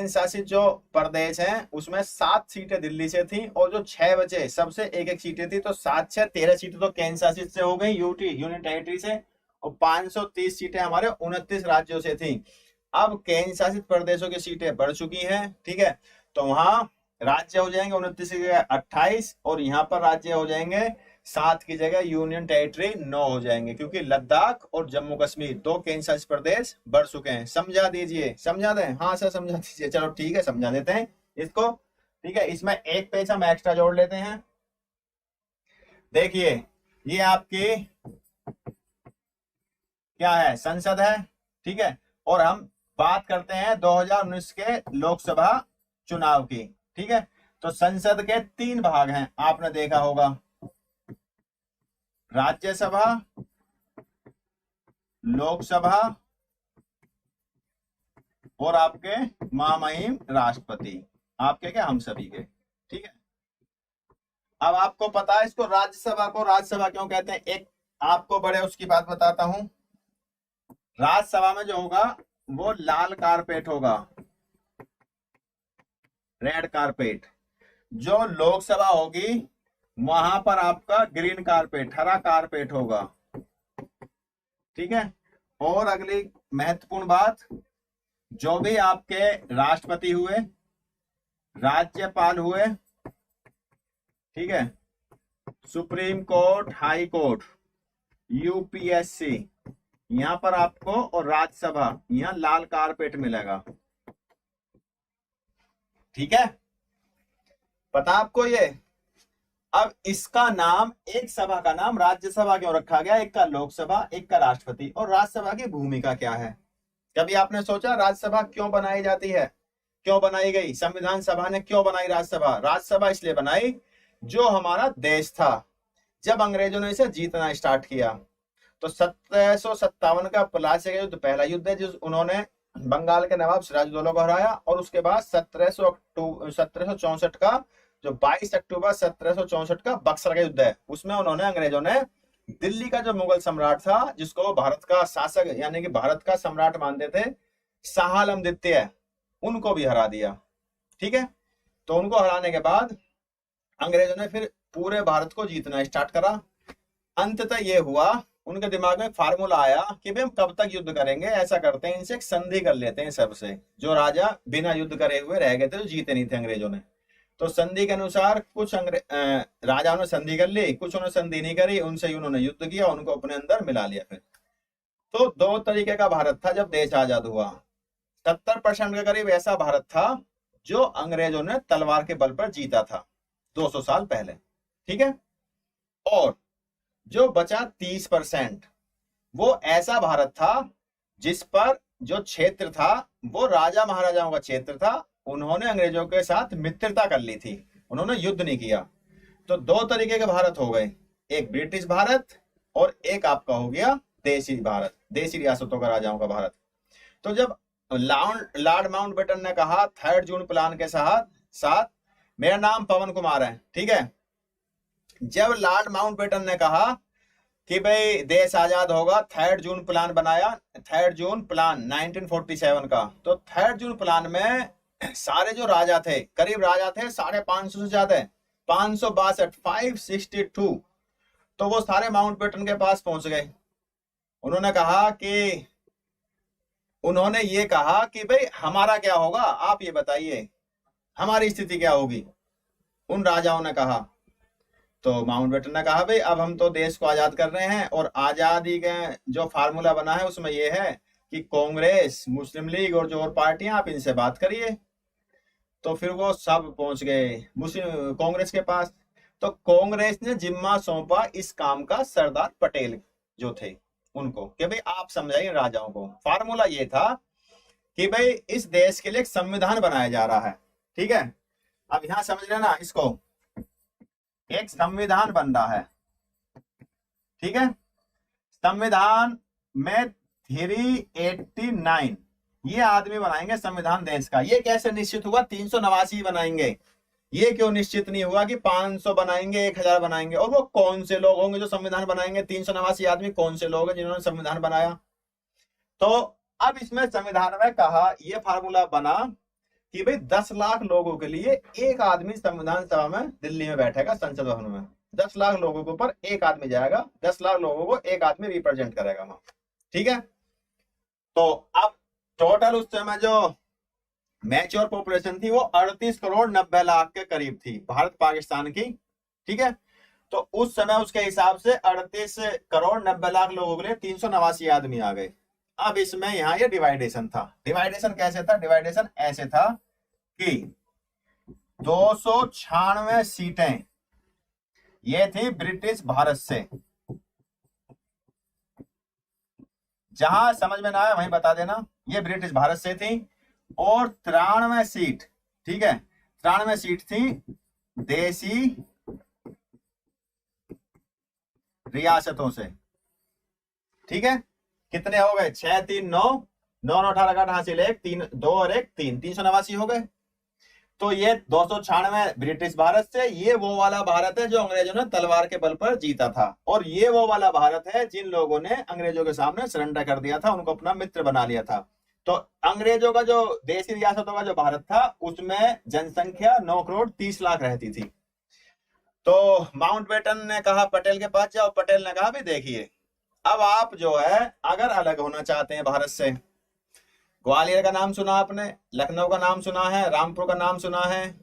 शासित जो प्रदेश हैं उसमें 7 सीटें दिल्ली से थी, और जो 6 बचे सबसे एक एक सीटें थी। तो 7 6 13 सीटें तो केंद्र शासित से हो गई, यूटी यूनियन टेरिटरी से, और 530 सीटें हमारे 29 राज्यों से थी। अब केंद्र शासित प्रदेशों की सीटें बढ़ चुकी हैं, ठीक है। तो वहां राज्य हो जाएंगे 29 की जगह 28, और यहाँ पर राज्य हो जाएंगे 7 की जगह यूनियन टेरिटरी 9 हो जाएंगे, क्योंकि लद्दाख और जम्मू कश्मीर 2 केंद्र शासित प्रदेश बढ़ चुके हैं। समझा दीजिए। समझा दें? हाँ सर समझा दीजिए। चलो ठीक है, समझा देते हैं इसको, ठीक है। इसमें एक पेज हम एक्स्ट्रा जोड़ लेते हैं। देखिए, ये आपकी क्या है? संसद है, ठीक है। और हम बात करते हैं 2019 के लोकसभा चुनाव की, ठीक है। तो संसद के 3 भाग हैं, आपने देखा होगा। राज्यसभा, लोकसभा और आपके महामहिम राष्ट्रपति, आपके क्या? हम सभी के, ठीक है। अब आपको पता है इसको राज्यसभा को राज्यसभा क्यों कहते हैं? एक आपको बड़े उसकी बात बताता हूं। राज्यसभा में जो होगा वो लाल कारपेट होगा, रेड कारपेट। जो लोकसभा होगी वहां पर आपका ग्रीन कारपेट, हरा कारपेट होगा, ठीक है। और अगली महत्वपूर्ण बात, जो भी आपके राष्ट्रपति हुए, राज्यपाल हुए, ठीक है, supreme court, high court, UPSC यहां पर आपको, और राज्यसभा यहां लाल कारपेट मिलेगा। ठीक है, पता आपको ये। अब इसका नाम, एक सभा का नाम राज्यसभा क्यों रखा गया, एक का लोकसभा, एक का राष्ट्रपति, और राज्यसभा की भूमिका क्या है? कभी आपने सोचा राज्यसभा क्यों बनाई जाती है, क्यों बनाई गई? संविधान सभा ने क्यों बनाई राज्यसभा? राज्यसभा इसलिए बनाई, जो हमारा देश था जब अंग्रेजों ने इसे जीतना स्टार्ट किया, तो 1757 का प्लासी का युद्ध पहला युद्ध है, जिस उन्होंने बंगाल के नवाब सिराजुद्दौला को हराया, और उसके बाद 1764 का जो 22 अक्टूबर 1764 का बक्सर का युद्ध है, उसमें उन्होंने, अंग्रेजों ने दिल्ली का जो मुगल सम्राट था, जिसको भारत का शासक यानी कि भारत का सम्राट मानते थे, शाह आलम द्वितीय, उनको भी हरा दिया। ठीक है, तो उनको हराने के बाद अंग्रेजों ने फिर पूरे भारत को जीतना स्टार्ट करा। अंततः ये हुआ, उनके दिमाग में फार्मूला आया कि भाई हम कब तक युद्ध करेंगे, ऐसा करते हैं इनसे एक संधि कर लेते हैं सबसे, जो राजा बिना युद्ध करे हुए रह गए थे, जो जीते नहीं थे अंग्रेजों ने। तो संधि के अनुसार कुछ राजाओं ने संधि कर ली, कुछ उन्होंने संधि नहीं करी, उनसे ही उन्होंने युद्ध किया, उनको अपने अंदर मिला लिया। फिर तो दो तरीके का भारत था जब देश आजाद हुआ। 70% के करीब ऐसा भारत था जो अंग्रेजों ने तलवार के बल पर जीता था 200 साल पहले। ठीक है, और जो बचा 30% वो ऐसा भारत था जिस पर जो क्षेत्र था वो राजा महाराजाओं का क्षेत्र था, उन्होंने अंग्रेजों के साथ मित्रता कर ली थी, उन्होंने युद्ध नहीं किया। तो दो तरीके के भारत हो गए, एक ब्रिटिश भारत और एक आपका हो गया देसी भारत, देसी रियासतों का, राजाओं का भारत। तो जब लॉर्ड माउंटबेटन ने कहा 3 जून प्लान के साथ, मेरा नाम पवन कुमार है, ठीक है, जब लॉर्ड माउंटबेटन ने कहा कि भाई देश आजाद होगा, 3 जून प्लान बनाया, 3 जून प्लान 1947 का, तो 3 जून प्लान में सारे जो राजा थे, करीब राजा थे 550 से ज्यादा, 562, तो वो सारे माउंटबेटन के पास पहुंच गए। उन्होंने ये कहा कि भाई हमारा क्या होगा, आप ये बताइए हमारी स्थिति क्या होगी, उन राजाओं ने कहा। तो माउंटबेटन ने कहा भाई अब हम तो देश को आजाद कर रहे हैं, और आजादी का जो फार्मूला बना है उसमें यह है कि कांग्रेस, मुस्लिम लीग और जो और पार्टियां, आप इनसे बात करिए। तो फिर वो सब पहुंच गए मुस्लिम कांग्रेस के पास। तो कांग्रेस ने जिम्मा सौंपा इस काम का सरदार पटेल जो थे उनको, कि भाई आप समझाइए राजाओं को। फार्मूला ये था कि भाई इस देश के लिए एक संविधान बनाया जा रहा है। ठीक है, अब यहां समझ लेना इसको, एक संविधान बन रहा है। ठीक है, संविधान में 389 ये आदमी बनाएंगे संविधान देश का। ये कैसे निश्चित हुआ 389 बनाएंगे? ये क्यों निश्चित नहीं हुआ कि 500 बनाएंगे, 1000 बनाएंगे? और वो कौन से लोग होंगे जो संविधान बनाएंगे? 389 आदमी कौन से लोग हैं जिन्होंने संविधान बनाया? तो अब इसमें संविधान में कहा, ये फार्मूला बना कि भाई 10 लाख लोगों के लिए एक आदमी संविधान सभा में दिल्ली में बैठेगा, संसद भवन में 10 लाख लोगों के ऊपर एक आदमी जाएगा, 10 लाख लोगों को एक आदमी रिप्रेजेंट करेगा वहां। ठीक है, तो अब टोटल उस समय जो मैच्योर पॉपुलेशन थी वो 38 करोड़ 90 लाख के करीब थी, भारत पाकिस्तान की। ठीक है, तो उस समय उसके हिसाब से 38 करोड़ 90 लाख लोगों के लिए 389 आदमी आ गए। अब इसमें यहाँ ये डिवाइडेशन था। डिवाइडेशन कैसे था? डिवाइडेशन ऐसे था कि 296 सीटें ये थी ब्रिटिश भारत से, जहां समझ में ना आया वहीं बता देना, ये ब्रिटिश भारत से थी। और 93 सीट, ठीक है, 93 सीट थी देसी रियासतों से। ठीक है, कितने हो गए? 6 3 9 9 18 का हासिल 1 3 2 और 1 3 389 हो गए। तो ये 296 ब्रिटिश भारत से, ये वो वाला भारत है जो अंग्रेजों ने तलवार के बल पर जीता था, और ये वो वाला भारत है जिन लोगों ने अंग्रेजों के सामने सरेंडर कर दिया था, उनको अपना मित्र बना लिया था। तो अंग्रेजों का जो देशी रियासतों का जो भारत था उसमें जनसंख्या 9 करोड़ 30 लाख रहती थी। तो माउंटबेटन ने कहा पटेल के पास जाओ, पटेल ने कहा भी देखिए अब आप जो है अगर अलग होना चाहते हैं भारत से, ग्वालियर का नाम सुना आपने, लखनऊ का नाम सुना है, रामपुर का नाम सुना है,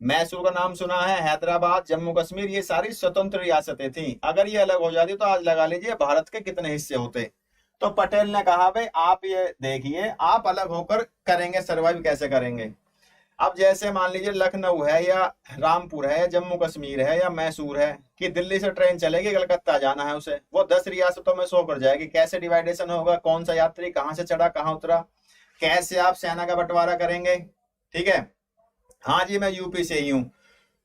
मैसूर का नाम सुना है, हैदराबाद, जम्मू कश्मीर, ये सारी स्वतंत्र रियासतें थी। अगर ये अलग हो जाती तो आज लगा लीजिए भारत के कितने हिस्से होते। तो पटेल ने कहा भाई आप ये देखिए, आप अलग होकर करेंगे सर्वाइव कैसे करेंगे। अब जैसे मान लीजिए लखनऊ है या रामपुर है या जम्मू कश्मीर है या मैसूर है, कि दिल्ली से ट्रेन चलेगी, कलकत्ता जाना है उसे, वो 10 रियासतों में शो कर जाएगी। कैसे डिवाइडेशन होगा, कौन सा यात्री कहाँ से चढ़ा कहाँ उतरा, कैसे आप सेना का बंटवारा करेंगे। ठीक है, हाँ जी मैं यूपी से ही हूं,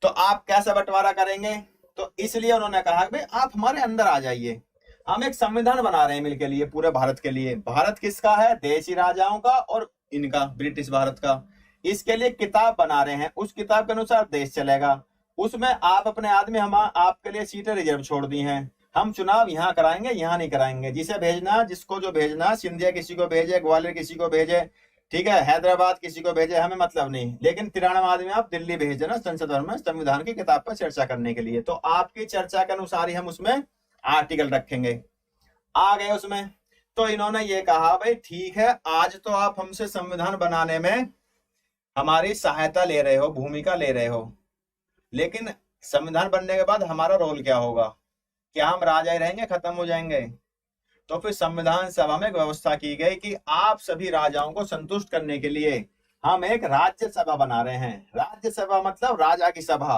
तो आप कैसा बंटवारा करेंगे। तो इसलिए उन्होंने कहा भाई आप हमारे अंदर आ जाइए, हम एक संविधान बना रहे हैं मिलके लिए पूरे भारत के लिए। भारत किसका है, देशी राजाओं का और इनका ब्रिटिश भारत का। इसके लिए किताब बना रहे हैं, उस किताब के अनुसार देश चलेगा। उसमें आप अपने आदमी, हम आपके लिए सीटें रिजर्व छोड़ दी हैं, हम चुनाव यहाँ कराएंगे यहाँ नहीं कराएंगे। जिसे भेजना, जिसको जो भेजना, सिंधिया किसी को भेजे, ग्वालियर किसी को भेजे, ठीक है, हैदराबाद किसी को भेजे, हमें मतलब नहीं, लेकिन 93 आदमी आप दिल्ली भेज देना संसद भवन में संविधान की किताब पर चर्चा करने के लिए। तो आपकी चर्चा के अनुसार ही हम उसमें आर्टिकल रखेंगे। आ गए उसमें। तो इन्होंने ये कहा भाई ठीक है, आज तो आप हमसे संविधान बनाने में हमारी सहायता ले रहे हो, भूमिका ले रहे हो, लेकिन संविधान बनने के बाद हमारा रोल क्या होगा, क्या हम राजा ही रहेंगे, खत्म हो जाएंगे। तो फिर संविधान सभा में एक व्यवस्था की गई कि आप सभी राजाओं को संतुष्ट करने के लिए हम एक राज्य सभा बना रहे हैं। राज्य सभा मतलब राजा की सभा,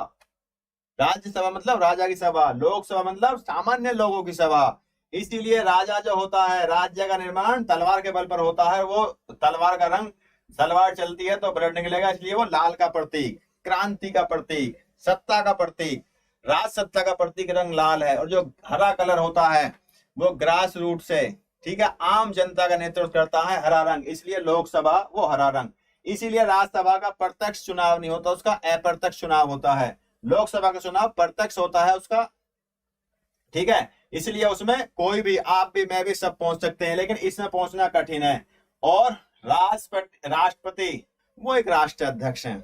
राज्यसभा मतलब राजा की सभा, लोकसभा मतलब सामान्य लोगों की सभा। इसीलिए राजा जो होता है, राज्य का निर्माण तलवार के बल पर होता है। वो तलवार का रंग, तलवार चलती है तो ब्लड निकलेगा, इसलिए वो लाल का प्रतीक, क्रांति का प्रतीक, सत्ता का प्रतीक, राज सत्ता का प्रतीक रंग लाल है। और जो हरा कलर होता है वो ग्रास रूट से, ठीक है, आम जनता का नेतृत्व करता है, हरा रंग, इसलिए लोकसभा वो हरा रंग। इसीलिए राज्यसभा का प्रत्यक्ष चुनाव नहीं होता, उसका अप्रत्यक्ष चुनाव होता है। लोकसभा का चुनाव प्रत्यक्ष होता है उसका, ठीक है, इसलिए उसमें कोई भी, आप भी मैं भी सब पहुंच सकते हैं, लेकिन इसमें पहुंचना कठिन है। और राष्ट्रपति वो एक राष्ट्रीय अध्यक्ष हैं,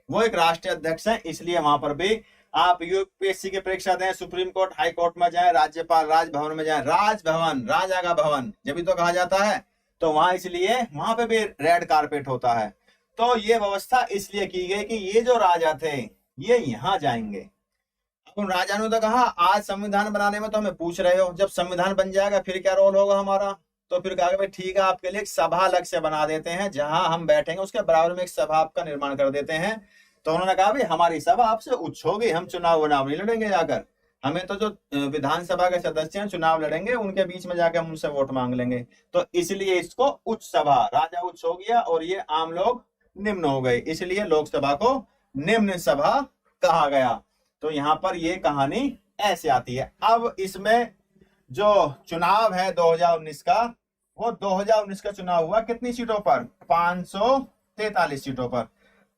वो एक राष्ट्रीय अध्यक्ष हैं, इसलिए वहां पर भी आप यूपीएससी की परीक्षा दें, सुप्रीम कोर्ट, हाई कोर्ट में जाएं, राज्यपाल राजभवन में जाएं, राजभवन राजा का भवन जब भी तो कहा जाता है, तो वहां इसलिए वहां पे भी रेड कारपेट होता है। तो ये व्यवस्था इसलिए की गई कि ये जो राजा थे ये यहाँ जाएंगे। अब उन राजा ने तो कहा आज संविधान बनाने में तो हमें पूछ रहे हो, जब संविधान बन जाएगा फिर क्या रोल होगा हमारा। तो फिर कहा भाई ठीक है, आपके लिए एक सभा अलग से बना देते हैं, जहां हम बैठेंगे उसके बराबर में एक सभा आपका निर्माण कर देते हैं। तो उन्होंने कहा भाई हमारी सभा आपसे उच्च होगी, हम चुनाव नहीं लड़ेंगे जाकर, हमें तो जो विधानसभा के सदस्य हैं चुनाव लड़ेंगे, उनके बीच में जाकर हम उनसे वोट मांग लेंगे। तो इसलिए इसको उच्च सभा, राजा उच्च हो गया और ये आम लोग निम्न हो गए, इसलिए लोकसभा को निम्न सभा कहा गया। तो यहां पर ये कहानी ऐसे आती है। अब इसमें जो चुनाव है 2019 का, वो 2019 का चुनाव हुआ कितनी सीटों पर, 543 सीटों पर।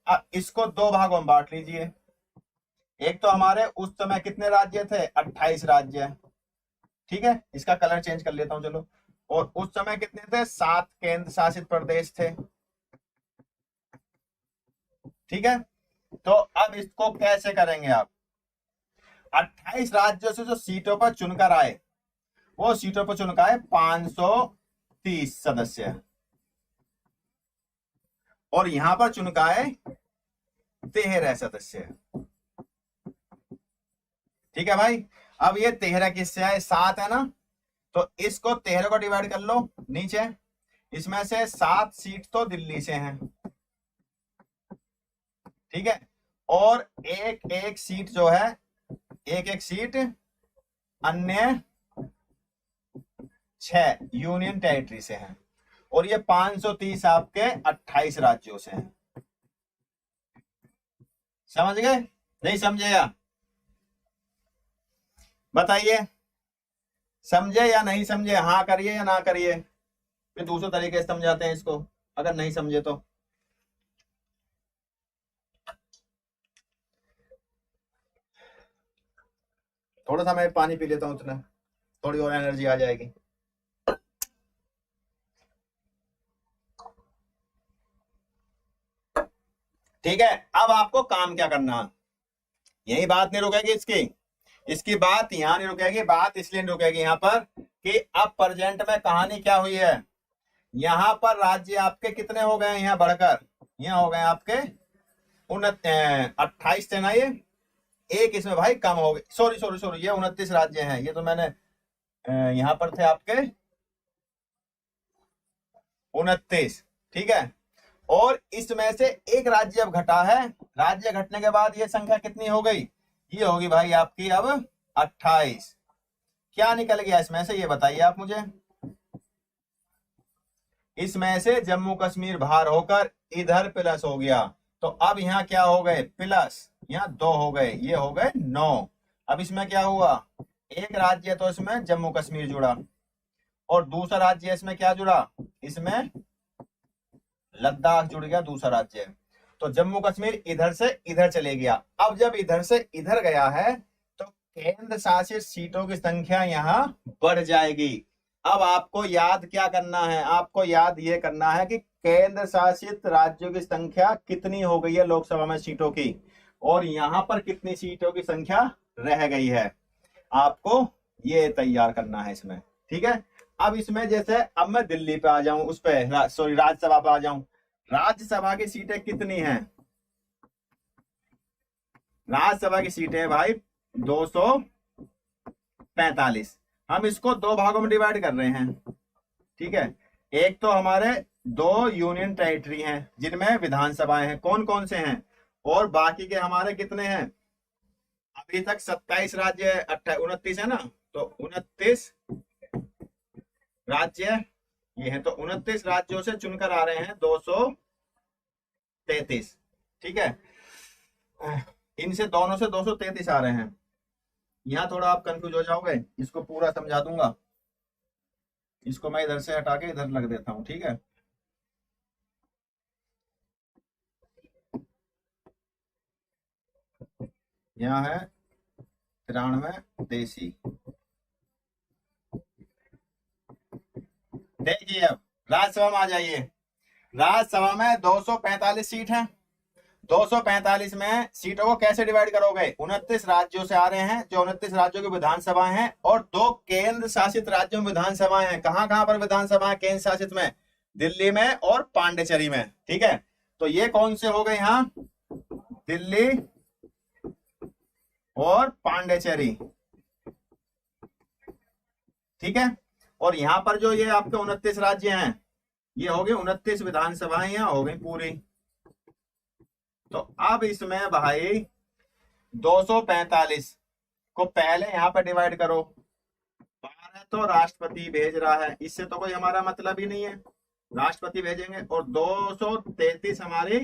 अब इसको दो भागों में बांट लीजिए। एक तो हमारे उस समय कितने राज्य थे, 28 राज्य, ठीक है, इसका कलर चेंज कर लेता हूं चलो। और उस समय कितने थे, 7 केंद्र शासित प्रदेश थे, ठीक है। तो अब इसको कैसे करेंगे आप, 28 राज्यों से जो सीटों पर चुनकर आए, वो सीटों पर चुनकर आए 530 सदस्य, और यहां पर चुनकर आए 13 सदस्य, ठीक है भाई। अब ये 13 किससे आए, 7 है ना, तो इसको 13 को डिवाइड कर लो नीचे, इसमें से 7 सीट तो दिल्ली से हैं, ठीक है, और एक एक सीट जो है, एक एक सीट अन्य 6 यूनियन टेरिटरी से हैं, और ये 530 आपके 28 राज्यों से हैं। समझ गए, नहीं समझेगा बताइए, समझे या नहीं समझे, हाँ करिए या ना करिए, फिर दूसरे तरीके से समझाते हैं इसको अगर नहीं समझे तो। थोड़ा सा मैं पानी पी लेता हूं, उतना थोड़ी और एनर्जी आ जाएगी। ठीक है, अब आपको काम क्या करना, यही बात नहीं रुकेगी इसकी बात यहां नहीं रुकेगी। बात इसलिए नहीं रुकेगी यहां पर कि अब प्रेजेंट में कहानी क्या हुई है, यहां पर राज्य आपके कितने हो गए, यहां बढ़कर यहां हो गए आपके 28 थे ना ये, एक इसमें भाई कम हो गए, सॉरी सॉरी सॉरी, ये 29 राज्य हैं, ये तो मैंने यहाँ पर थे आपके 29, ठीक है। और इसमें से एक राज्य अब घटा है, राज्य घटने के बाद ये संख्या कितनी हो गई, ये होगी भाई आपकी अब 28। क्या निकल गया इसमें से, ये बताइए आप मुझे। इसमें से जम्मू कश्मीर बाहर होकर इधर प्लस हो गया, तो अब यहाँ क्या हो गए प्लस, यहाँ 2 हो गए, ये हो गए 9। अब इसमें क्या हुआ, एक राज्य तो इसमें जम्मू कश्मीर जुड़ा, और दूसरा राज्य इसमें क्या जुड़ा, इसमें लद्दाख जुड़ गया दूसरा राज्य। तो जम्मू कश्मीर इधर से इधर चले गया। अब जब इधर से इधर गया है तो केंद्र शासित सीटों की संख्या यहाँ बढ़ जाएगी। अब आपको याद क्या करना है, आपको याद ये करना है कि केंद्र शासित राज्यों की संख्या कितनी हो गई है लोकसभा में सीटों की, और यहाँ पर कितनी सीटों की संख्या रह गई है, आपको ये तैयार करना है इसमें, ठीक है। अब इसमें जैसे अब मैं दिल्ली पे आ जाऊं, उस पे सॉरी राज्यसभा पे आ जाऊं, राज्यसभा की सीटें कितनी हैं, राज्यसभा की सीटें भाई 245। हम इसको 2 भागों में डिवाइड कर रहे हैं, ठीक है। एक तो हमारे 2 यूनियन टेरिटरी हैं जिनमें विधानसभाएं हैं, कौन कौन से हैं, और बाकी के हमारे कितने हैं, अभी तक 27 राज्य 29 है ना, तो 29 राज्य ये है, तो 29 राज्यों से चुनकर आ रहे हैं 233, ठीक है। इनसे दोनों से 233 आ रहे हैं। यहाँ थोड़ा आप कंफ्यूज हो जाओगे, इसको पूरा समझा दूंगा, इसको मैं इधर से हटा के इधर लग देता हूं, ठीक है। यहाँ है 93 देसी। देखिए अब राज्यसभा में आ जाइए, राज्यसभा में 245 सीट है। 245 में सीटों को कैसे डिवाइड करोगे, 29 राज्यों से आ रहे हैं, जो 29 राज्यों की विधानसभाएं हैं, और 2 केंद्र शासित राज्यों में विधानसभाएं हैं। कहां कहां पर विधानसभा है केंद्र शासित में, दिल्ली में और पांडिचेरी में, ठीक है। तो ये कौन से हो गए यहाँ, दिल्ली और पांडिचेरी, ठीक है। और यहाँ पर जो ये आपके 29 राज्य हैं, ये हो गए 29 विधानसभाएं यहाँ हो गई पूरी। तो अब इसमें भाई 245 को पहले यहाँ पर डिवाइड करो, 12 तो राष्ट्रपति भेज रहा है, इससे तो कोई हमारा मतलब ही नहीं है, राष्ट्रपति भेजेंगे, और 233 हमारी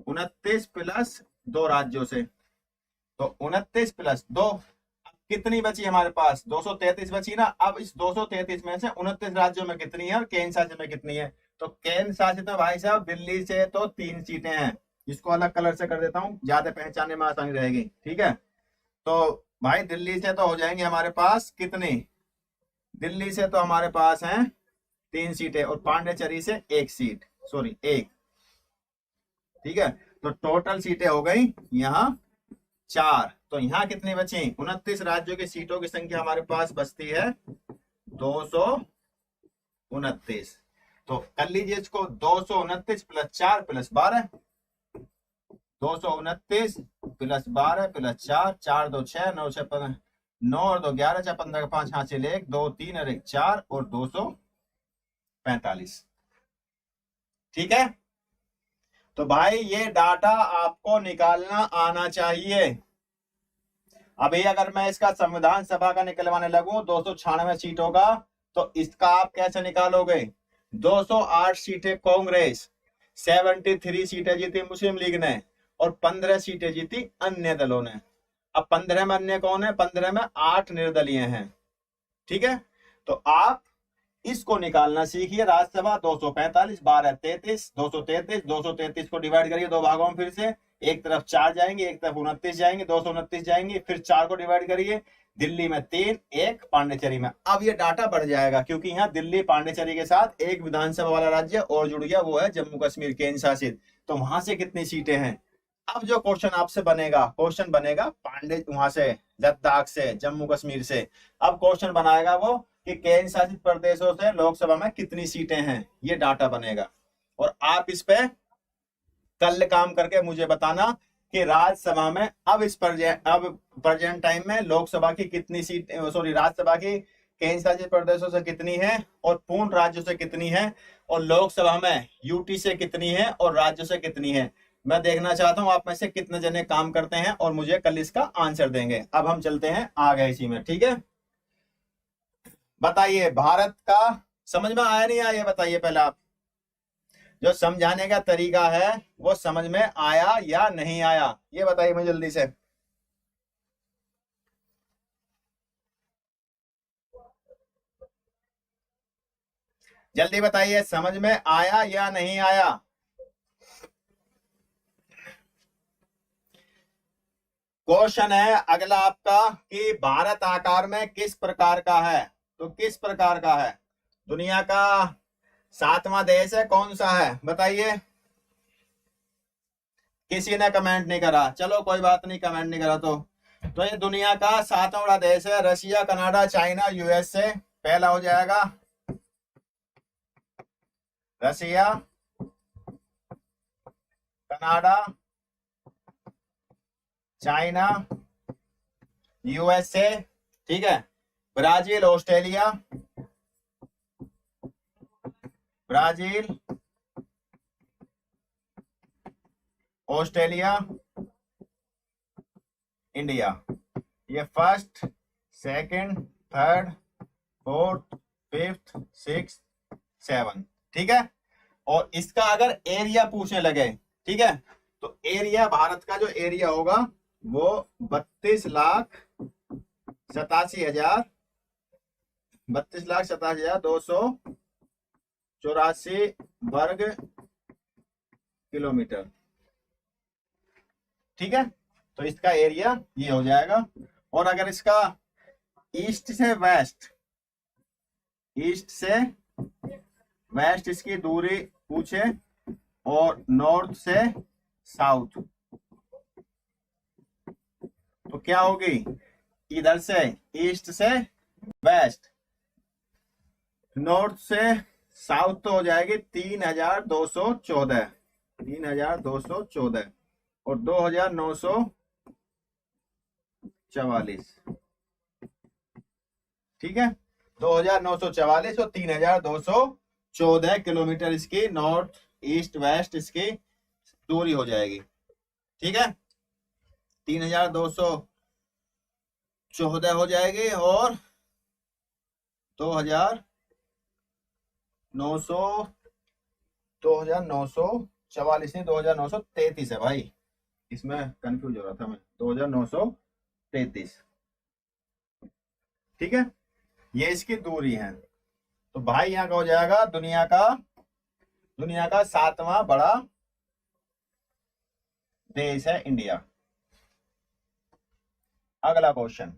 29 प्लस 2 राज्यों से, तो 29 प्लस 2, कितनी बची हमारे पास, 233 बची ना। अब इस 233 में से 29 राज्यों में कितनी है और केंद्र शासित में कितनी है, तो केंद्र शासित में भाई साहब दिल्ली से तो 3 सीटें हैं, इसको अलग कलर से कर देता हूं, ज्यादा पहचानने में आसानी रहेगी, ठीक है। तो भाई दिल्ली से तो हो जाएंगे हमारे पास कितनी, दिल्ली से तो हमारे पास हैं 3 सीटें, और पांडिचेरी से 1 सीट, सॉरी 1, ठीक है। तो टोटल सीटें हो गई यहाँ 4। तो यहाँ कितनी बची, 29 राज्यों की सीटों की संख्या हमारे पास बचती है 229। तो कर लीजिए इसको, 229 प्लस 4 प्लस 12, 229 प्लस 12 प्लस 4, 4 2 6, 9 6 15, 9 और 2 11, 4 15 5 5 6 1 2 3 और 1 4 और 245, ठीक है। तो भाई ये डाटा आपको निकालना आना चाहिए। अभी अगर मैं इसका संविधान सभा का निकलवाने लगूं 296 सीटों का, तो इसका आप कैसे निकालोगे, 208 सीटें कांग्रेस, 73 सीटें जीती मुस्लिम लीग ने, और 15 सीटें जीती अन्य दलों ने। अब 15 में अन्य कौन है, 15 में 8 निर्दलीय हैं, ठीक है। तो आप इसको निकालना सीखिए, राज्यसभा 245, 12 33, 233, 233 को डिवाइड करिए 2 भागों में, फिर से एक तरफ 4 जाएंगे, एक तरफ 29 जाएंगे, 229 जाएंगे, फिर 4 को डिवाइड करिए, दिल्ली में 3, 1 पांडिचेरी में। अब ये डाटा बढ़ जाएगा क्योंकि यहाँ दिल्ली पांडिचेरी के साथ एक विधानसभा वाला राज्य और जुड़ गया, वो है जम्मू कश्मीर केंद्र शासित। तो वहां से कितनी सीटें हैं। अब जो क्वेश्चन आपसे बनेगा, क्वेश्चन बनेगा वहां से लद्दाख से, जम्मू कश्मीर से। अब क्वेश्चन बनाएगा वो कि केंद्र शासित प्रदेशों से लोकसभा में कितनी सीटें हैं, ये डाटा बनेगा। और आप इस पे कल काम करके मुझे बताना कि राज्यसभा में अब प्रेजेंट टाइम में लोकसभा की कितनी सीट, सॉरी, राज्यसभा की केंद्र शासित प्रदेशों से कितनी है और पूर्ण राज्यों से कितनी है, और लोकसभा में यूटी से कितनी है और राज्यों से कितनी है। मैं देखना चाहता हूं आप में से कितने जने काम करते हैं और मुझे कल इसका आंसर देंगे। अब हम चलते हैं आगे इसी में, ठीक है। बताइए भारत का समझ में आया नहीं आया, बताइए पहले आप। जो समझाने का तरीका है वो समझ में आया या नहीं आया, ये बताइए मुझे जल्दी से। जल्दी बताइए, समझ में आया या नहीं आया। क्वेश्चन है अगला आपका कि भारत आकार में किस प्रकार का है, तो किस प्रकार का है, दुनिया का 7वां देश है, कौन सा है बताइए। किसी ने कमेंट नहीं करा, चलो कोई बात नहीं, कमेंट नहीं करा तो ये दुनिया का 7वां बड़ा देश है। Russia, Canada, China, USA. पहला हो जाएगा रशिया, कनाडा, चाइना, यूएसए, ठीक है। Brazil, Australia, Brazil, Australia, India. ये first, second, third, fourth, fifth, six, seven, ठीक है। और इसका अगर एरिया पूछने लगे, ठीक है, तो एरिया, भारत का जो एरिया होगा वो 32,87,000 32,87,284 वर्ग किलोमीटर, ठीक है। तो इसका एरिया ये हो जाएगा। और अगर इसका ईस्ट से वेस्ट इसकी दूरी पूछे और नॉर्थ से साउथ, तो क्या होगी, इधर से ईस्ट से वेस्ट, नॉर्थ से साउथ, तो हो जाएगी 3,214 और 2,944, ठीक है। 2,944 और 3,214 किलोमीटर इसकी नॉर्थ ईस्ट वेस्ट इसकी दूरी हो जाएगी, ठीक है। 3,214 हो जाएगी और 2,944 नहीं, 2,933 है भाई, इसमें कंफ्यूज हो रहा था मैं, 2,933, ठीक है। ये इसकी दूरी है। तो भाई यहाँ का हो जाएगा दुनिया का 7वां बड़ा देश है इंडिया। अगला क्वेश्चन,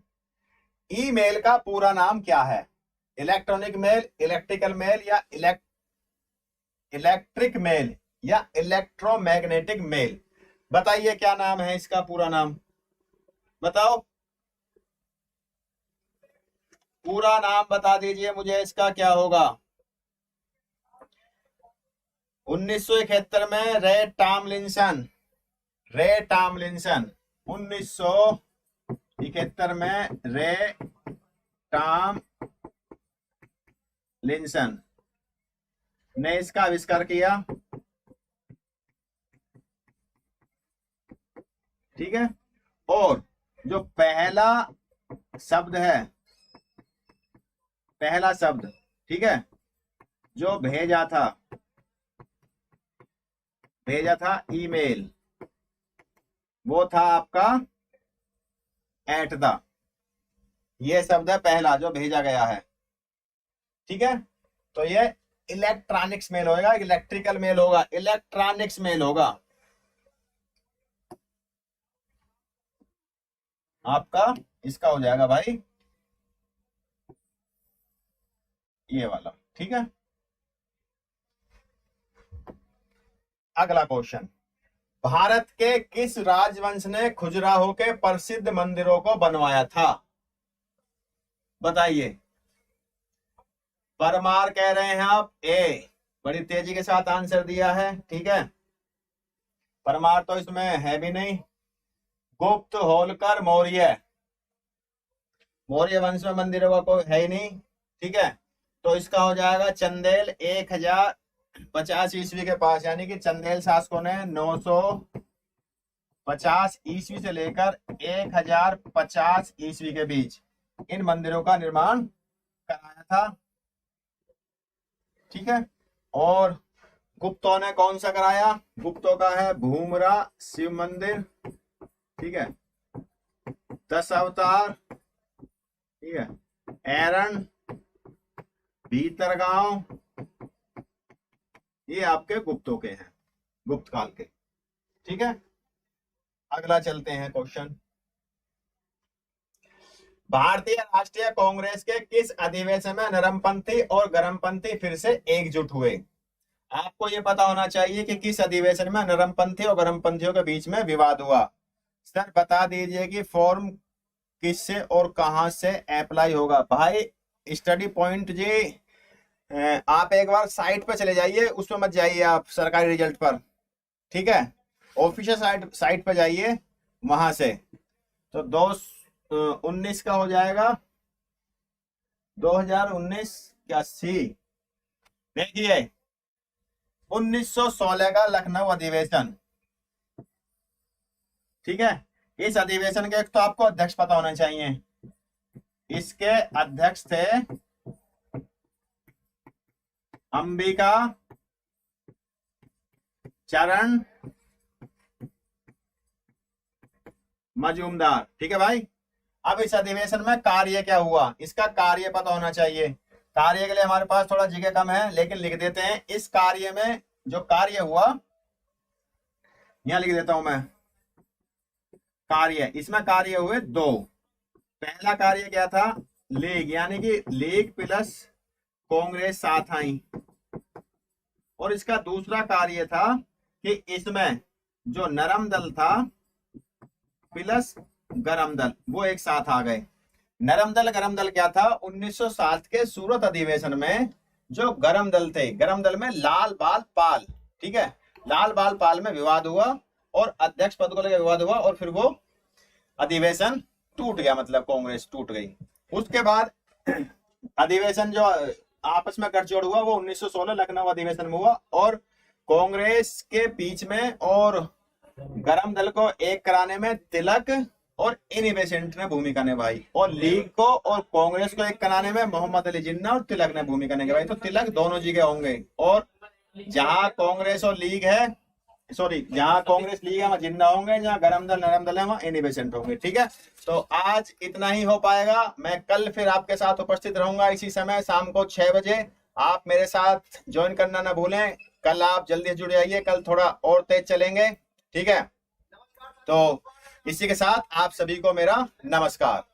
ईमेल का पूरा नाम क्या है, इलेक्ट्रॉनिक मेल, इलेक्ट्रिकल मेल या इलेक्ट्रिक मेल या इलेक्ट्रोमैग्नेटिक मेल, बताइए क्या नाम है इसका पूरा नाम, बताओ पूरा नाम बता दीजिए मुझे, इसका क्या होगा। 1971 में रे टॉमलिंसन 1971 में रे टॉमलिंसन ने इसका आविष्कार किया, ठीक है। और जो पहला शब्द, ठीक है, जो भेजा था ईमेल, वो था आपका @ ये शब्द है पहला जो भेजा गया है, ठीक है। तो ये इलेक्ट्रॉनिक्स मेल होगा, इलेक्ट्रिकल मेल होगा, इलेक्ट्रॉनिक्स मेल होगा आपका। इसका हो जाएगा भाई ये वाला, ठीक है। अगला क्वेश्चन, भारत के किस राजवंश ने खजुराहो के प्रसिद्ध मंदिरों को बनवाया था, बताइए। परमार कह रहे हैं आप ए, बड़ी तेजी के साथ आंसर दिया है, ठीक है। परमार तो इसमें है भी नहीं। गुप्त, होलकर, मौर्य, मौर्य वंश में मंदिरों का कोई है ही नहीं। ठीक है, तो इसका हो जाएगा चंदेल 1050 ईस्वी के पास, यानी कि चंदेल शासकों ने 950 ईस्वी से लेकर 1050 ईस्वी के बीच इन मंदिरों का निर्माण कराया था। ठीक है, और गुप्तों ने कौन सा कराया? गुप्तों का है भूमरा शिव मंदिर, ठीक है, 10 अवतार, ठीक है, एरन, भीतरगांव, ये आपके गुप्तों के हैं, गुप्त काल के। ठीक है, अगला चलते हैं क्वेश्चन। भारतीय राष्ट्रीय कांग्रेस के किस अधिवेशन में नरमपंथी और गरमपंथी फिर से एकजुट हुए? आपको यह पता होना चाहिए कि किस अधिवेशन में नरमपंथी और गरमपंथियों के बीच में विवाद हुआ। सर बता दीजिए कि फॉर्म किससे और कहां से अप्लाई होगा। भाई स्टडी पॉइंट जी, आप एक बार साइट पर चले जाइए, उसमें मत जाइए आप सरकारी रिजल्ट पर। ठीक है, ऑफिशियल साइट पर जाइए, वहां से। तो 2019 का हो जाएगा 2019 क्या सी, देखिए 1916 का लखनऊ अधिवेशन। ठीक है, इस अधिवेशन के एक तो आपको अध्यक्ष पता होना चाहिए। इसके अध्यक्ष थे अंबिका चरण मजूमदार। ठीक है भाई, अब इस अधिवेशन में कार्य क्या हुआ, इसका कार्य पता होना चाहिए। कार्य के लिए हमारे पास थोड़ा जगह कम है, लेकिन लिख देते हैं। इस कार्य में जो कार्य हुआ, यहां लिख देता हूं मैं कार्य। इसमें कार्य हुए दो। पहला कार्य क्या था? लीग, यानी कि लीग प्लस कांग्रेस साथ आई। और इसका दूसरा कार्य था कि इसमें जो नरम दल था प्लस गरम दल, वो एक साथ आ गए। नरम दल गरम दल क्या था? 1907 के सूरत अधिवेशन में जो गरम दल थे, गरम दल में लाल बाल पाल, ठीक है, लाल बाल पाल में विवाद हुआ और अध्यक्ष पद को लेकर विवाद हुआ, और फिर वो अधिवेशन टूट गया, मतलब कांग्रेस टूट गई। उसके बाद अधिवेशन जो आपस में गठजोड़ हुआ वो 1916 लखनऊ अधिवेशन में हुआ, और कांग्रेस के बीच में और गरम दल को एक कराने में तिलक और एनी बेसेंट ने भूमिका निभाई, और लीग को और कांग्रेस को एक कराने में मोहम्मद अली जिन्ना और तिलक ने भूमिका निभाई। तो तिलक दोनों जगह होंगे, और जहां कांग्रेस और लीग है, सॉरी, जहां कांग्रेस लीग है वहां जिन्ना होंगे, जहां गरम दल नरम दल है वहां एनी बेसेंट होंगे। ठीक है, तो आज इतना ही हो पाएगा। मैं कल फिर आपके साथ उपस्थित रहूंगा इसी समय शाम को 6 बजे। आप मेरे साथ ज्वाइन करना ना भूलें। कल आप जल्दी जुड़ जाइए, कल थोड़ा और तेज चलेंगे। ठीक है, तो इसी के साथ आप सभी को मेरा नमस्कार।